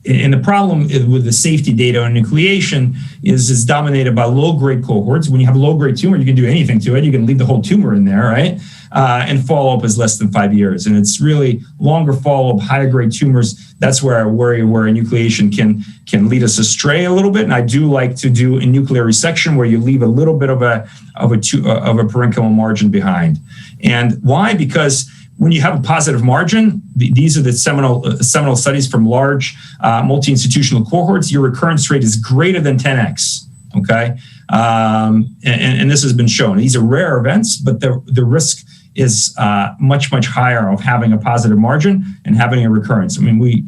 and the problem with the safety data on enucleation is it's dominated by low-grade cohorts. When you have a low-grade tumor, you can do anything to it. You can leave the whole tumor in there, right? And follow-up is less than 5 years. And it's really longer follow-up, higher-grade tumors. That's where I worry where enucleation can lead us astray a little bit. And I do like to do a nuclear resection where you leave a little bit of a parenchymal margin behind. And why? Because when you have a positive margin, these are the seminal studies from large multi-institutional cohorts, your recurrence rate is greater than 10x, okay? And this has been shown. These are rare events, but the risk is much, much higher of having a positive margin and having a recurrence. I mean, we,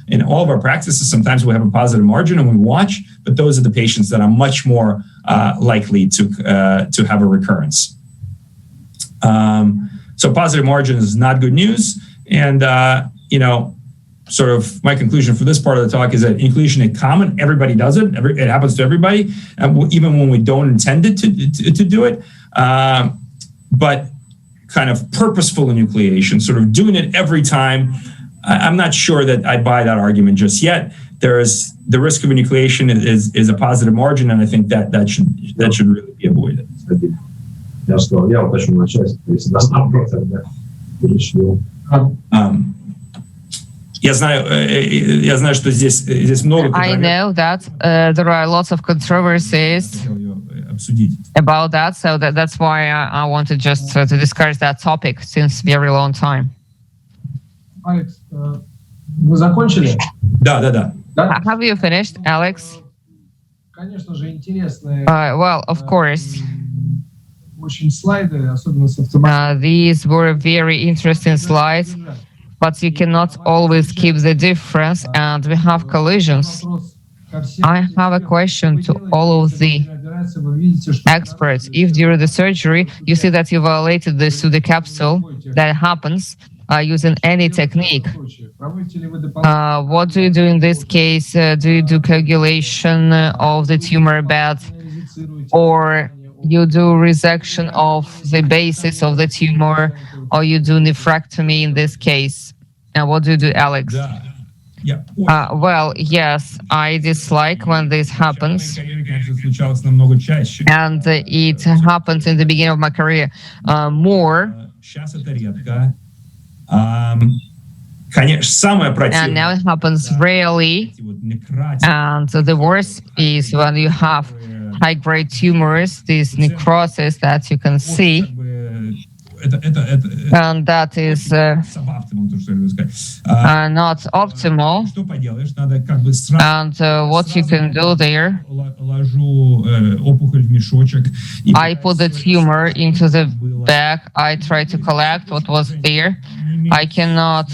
in all of our practices, sometimes we have a positive margin and we watch, but those are the patients that are much more likely to have a recurrence. So positive margin is not good news. And, sort of my conclusion for this part of the talk is that enucleation is common. Everybody does it. It happens to everybody, even when we don't intend it to do it. But kind of purposeful enucleation, sort of doing it every time, I'm not sure that I buy that argument just yet. There is the risk of enucleation is a positive margin, and I think that should really be avoided. Я уточню на часть, если доставка, тогда перешлю. Я знаю, что здесь много. I know that there are lots of controversies about that, so that's why I wanted just to discuss that topic since very long time. Алекс, вы закончили? Да. Have you finished, Alex? Конечно же, интересные. Well, of course. Очень слайды, особенно с автоматом. These were very interesting slides, but you cannot always keep the difference, and we have collisions. I have a question to all of the experts. If during the surgery you see that you violated the pseudocapsule, that happens using any technique, what do you do in this case? Do you do coagulation of the tumor bed, or you do resection of the basis of the tumor, or you do nephrectomy in this case? And what do you do, Alex? Well, yes, I dislike when this happens, and it happens in the beginning of my career more. And now it happens rarely, and the worst is when you have high-grade tumors, these necrosis that you can see, and that is not optimal. And what you can do there, I put the tumor into the bag, I try to collect what was there. I cannot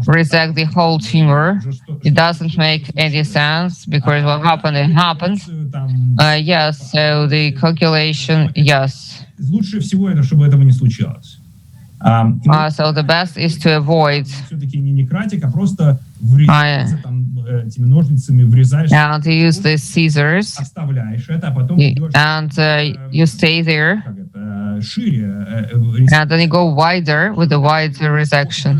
resect the whole tumor. It doesn't make any sense, because what happened, it happened. Yes, so the calculation, yes. So the best is to avoid. And you use the scissors, and you stay there, and then you go wider with the wider resection.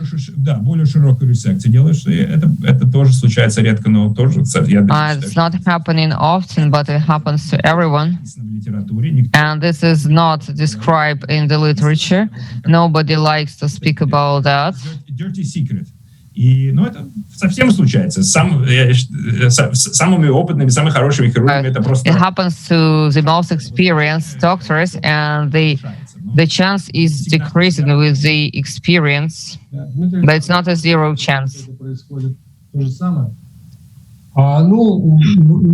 It's not happening often, but it happens to everyone. And this is not described in the literature. Nobody likes to speak about that. Это со всем случается. Самыми опытными, самыми хорошими хирургами это просто... It happens to the most experienced doctors, and the chance is decreasing with the experience, but it's not a zero chance. Ну,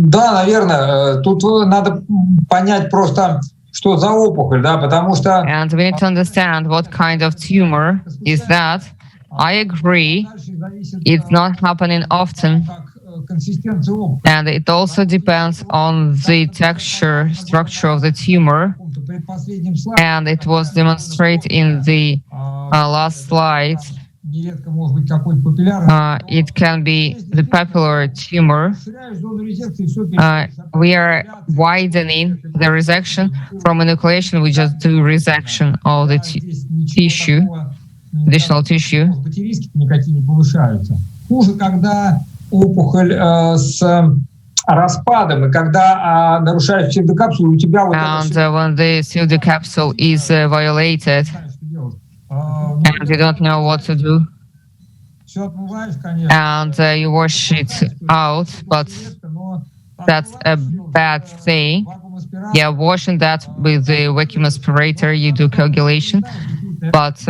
да, наверное, тут надо понять просто, что за опухоль, да, потому что... And we need to understand what kind of tumor is that. I agree, it's not happening often, and it also depends on the texture, structure of the tumor, and it was demonstrated in the last slide. It can be the papillary tumor. We are widening the resection. From enucleation, we just do resection of the tissue. Additional tissue. Хуже, когда опухоль с распадом, и когда нарушаешь псевдокапсулу, у тебя вот... And when the pseudocapsule is violated, and you don't know what to do, and you wash it out, but that's a bad thing. Yeah, washing that with the vacuum aspirator, you do coagulation, but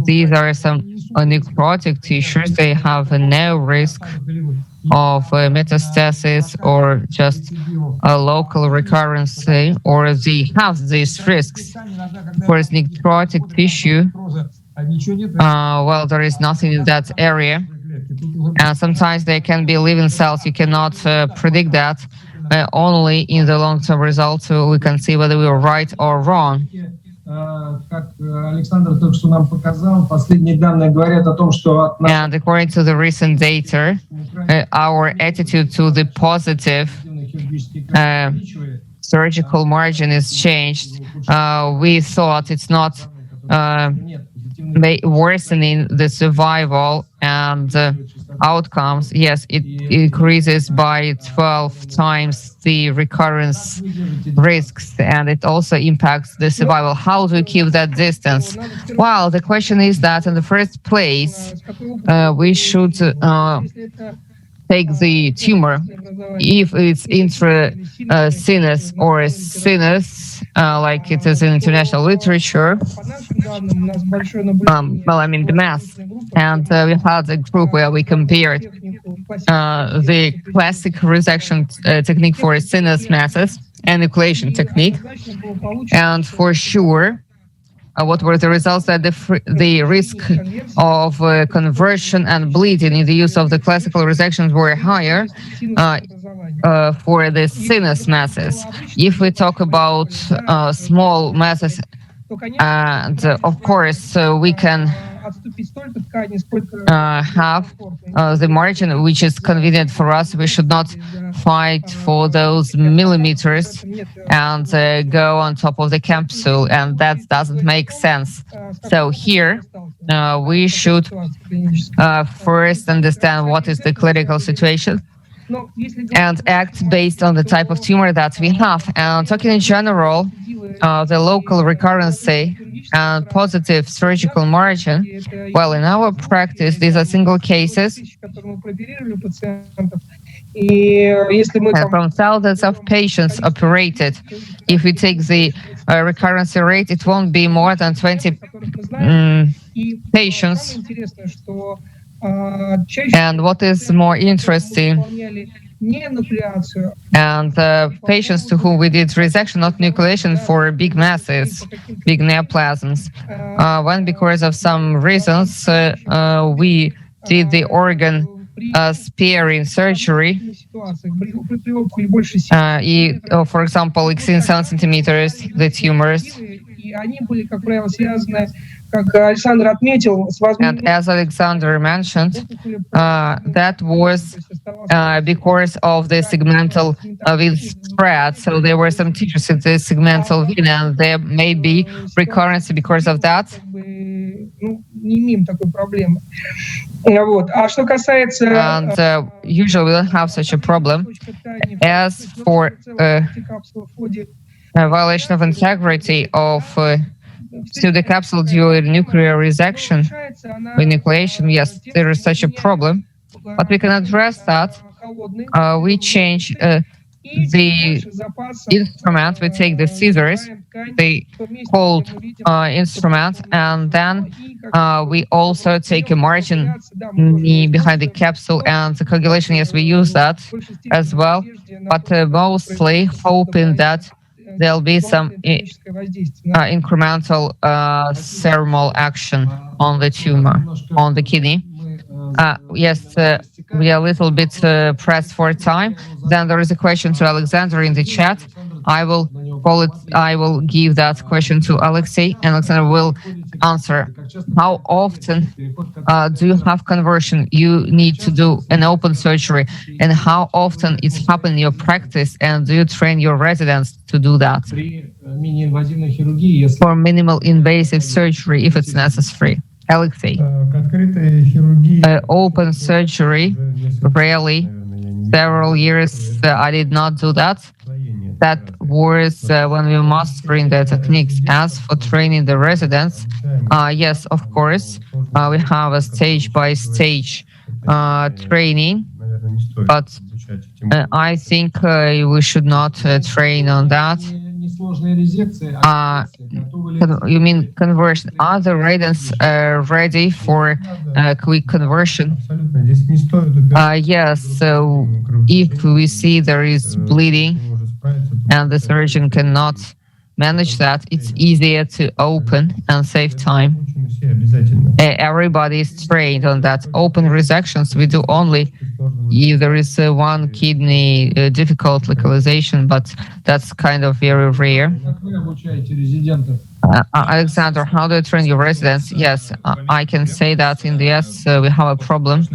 these are some necrotic tissues. They have no risk of metastasis or just a local recurrence, or they have these risks. For necrotic tissue, well, there is nothing in that area. And sometimes they can be living cells. You cannot predict that. Only in the long-term results we can see whether we were right or wrong. And according to the recent data, our attitude to the positive surgical margin is changed. We thought it's not worsening the survival and outcomes. Yes, it increases by 12 times the recurrence risks, and it also impacts the survival. How do we keep that distance? Well, the question is that in the first place, we should take the tumor, if it's intrasinus or sinus, like it is in international literature. Well, I mean the mass. And we had a group where we compared the classic resection technique for sinus masses and enucleation technique. And for sure, what were the results? That the risk of conversion and bleeding in the use of the classical resections were higher for the serous masses. If we talk about small masses, and of course we can have the margin which is convenient for us. We should not fight for those millimeters and go on top of the capsule, and that doesn't make sense. So here we should first understand what is the clinical situation and act based on the type of tumor that we have. And talking in general, the local recurrency and positive surgical margin, well, in our practice, these are single cases. And from thousands of patients operated, if we take the recurrency rate, it won't be more than 20 patients. And what is more interesting, and patients to whom we did resection, not nucleation, for big masses, big neoplasms. When because of some reasons we did the organ sparing surgery, for example, exceeding 7 centimeters, the tumors. And as Alexander mentioned, that was because of the segmental vein spread. So there were some tissues in the segmental vein, and there may be recurrence because of that. And usually we don't have such a problem. As for a violation of integrity of the capsule during nuclear resection, nucleation, yes, there is such a problem, but we can address that. We change the instrument, we take the scissors, the cold instrument, and then we also take a margin behind the capsule, and the coagulation, yes, we use that as well, but mostly hoping that there'll be some incremental thermal action on the tumor, on the kidney. Yes, we are a little bit pressed for time. Then there is a question to Alexander in the chat. I will give that question to Alexei, and Alexander will answer. How often do you have conversion? You need to do an open surgery, and how often it's happened in your practice, and do you train your residents to do that? For minimal invasive surgery, if it's necessary. Alexei. Open surgery, rarely. Several years I did not do that. That was when we were mastering the techniques. As for training the residents, yes, of course, we have a stage-by-stage training, but I think we should not train on that. You mean conversion? Are the residents ready for quick conversion? Yes, so if we see there is bleeding and the surgeon cannot manage that, it's easier to open and save time. Everybody is trained on that. Open resections we do only if there is one kidney difficult localization, but that's kind of very rare. Alexander, how do you train your residents? Yes, I can say that in the US we have a problem.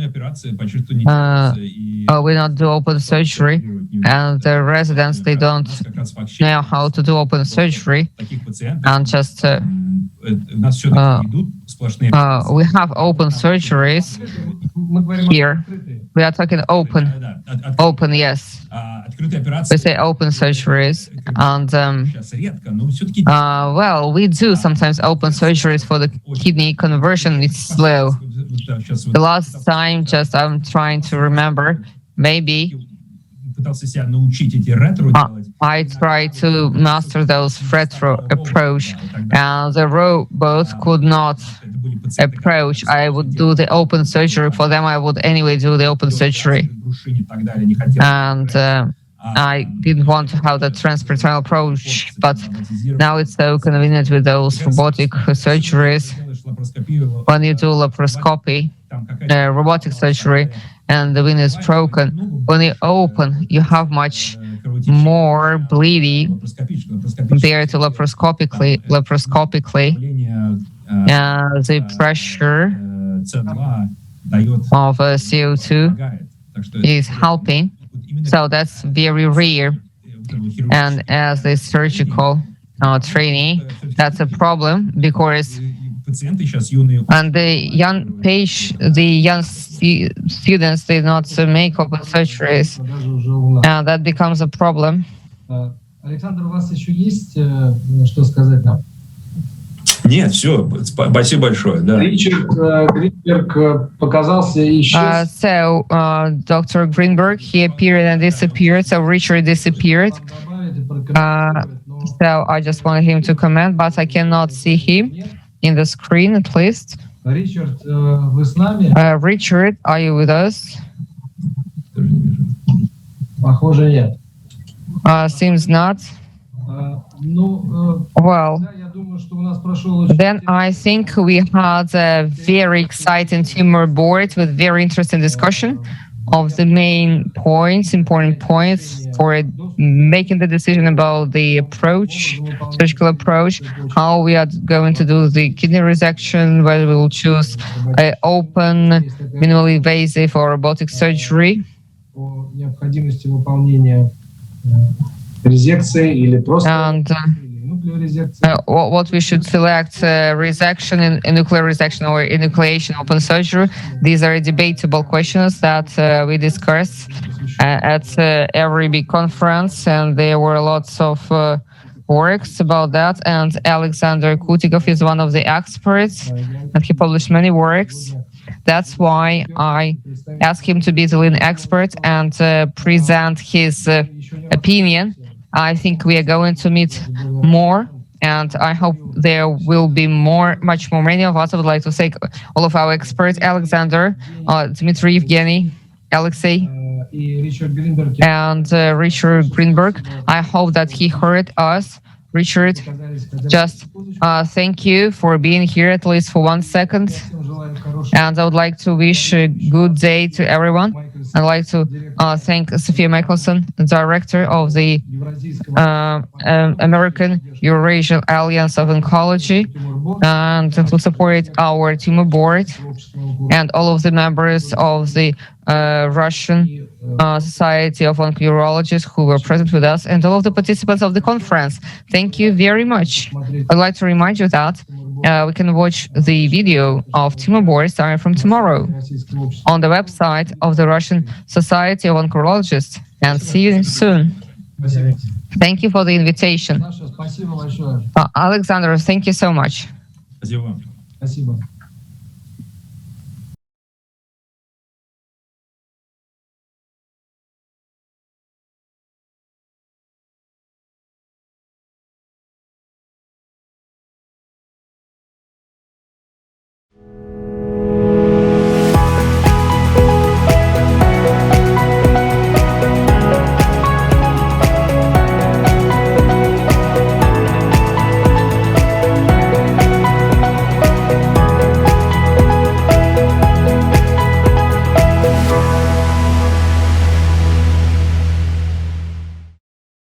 We don't do open surgery, and the residents, they don't know how to do open surgery, and just we have open surgeries here. We are talking open, yes. We say open surgeries, and well, we do sometimes open surgeries for the kidney conversion. It's slow. The last time, just I'm trying to remember, maybe I tried to master those retro approach, and the robot could not approach. I would do the open surgery for them. I would anyway do the open surgery, and I didn't want to have the transperitoneal approach, but now it's so convenient with those robotic surgeries. When you do laparoscopy, robotic surgery, and the vein is broken, when you open, you have much more bleeding compared to laparoscopically. The pressure of CO2 is helping. So that's very rare. And as a surgical trainee, that's a problem because and the young students did not make open surgeries, and that becomes a problem. Александр, у вас еще есть что сказать нам? Нет, все, спасибо большое. Да. Ричард Гринберг показался и исчез. So, Dr. Greenberg, he appeared and disappeared, so Richard disappeared. So I just wanted him to comment, but I cannot see him in the screen at least. Ричард, вы с нами? Richard, are you with us? Похоже, нет. Seems not. Well, then I think we had a very exciting tumor board with very interesting discussion of the main points, important points for making the decision about the approach, surgical approach, how we are going to do the kidney resection, whether we will choose open, minimally invasive or robotic surgery. And what we should select, resection and nuclear resection or enucleation open surgery. These are debatable questions that we discussed at every big conference, and there were lots of works about that. And Alexander Kutikov is one of the experts, and he published many works. That's why I asked him to be the lead expert and present his opinion. I think we are going to meet more, and I hope there will be much more. Many of us. I would like to thank all of our experts: Alexander, Dmitry, Evgeny, Alexei, and Richard Greenberg. I hope that he heard us. Richard, just thank you for being here at least for 1 second. And I would like to wish a good day to everyone. I'd like to thank Sophia Michelson, the director of the American Eurasian Alliance of Oncology, and to support our tumor board and all of the members of the Russian Society of Onco-Urologists who were present with us, and all of the participants of the conference. Thank you very much. I'd like to remind you that we can watch the video of tumor board starting from tomorrow on the website of the Russian Society of Onco-Urologists. And see you soon. Thank you for the invitation. Alexander, thank you so much. Спасибо. Спасибо.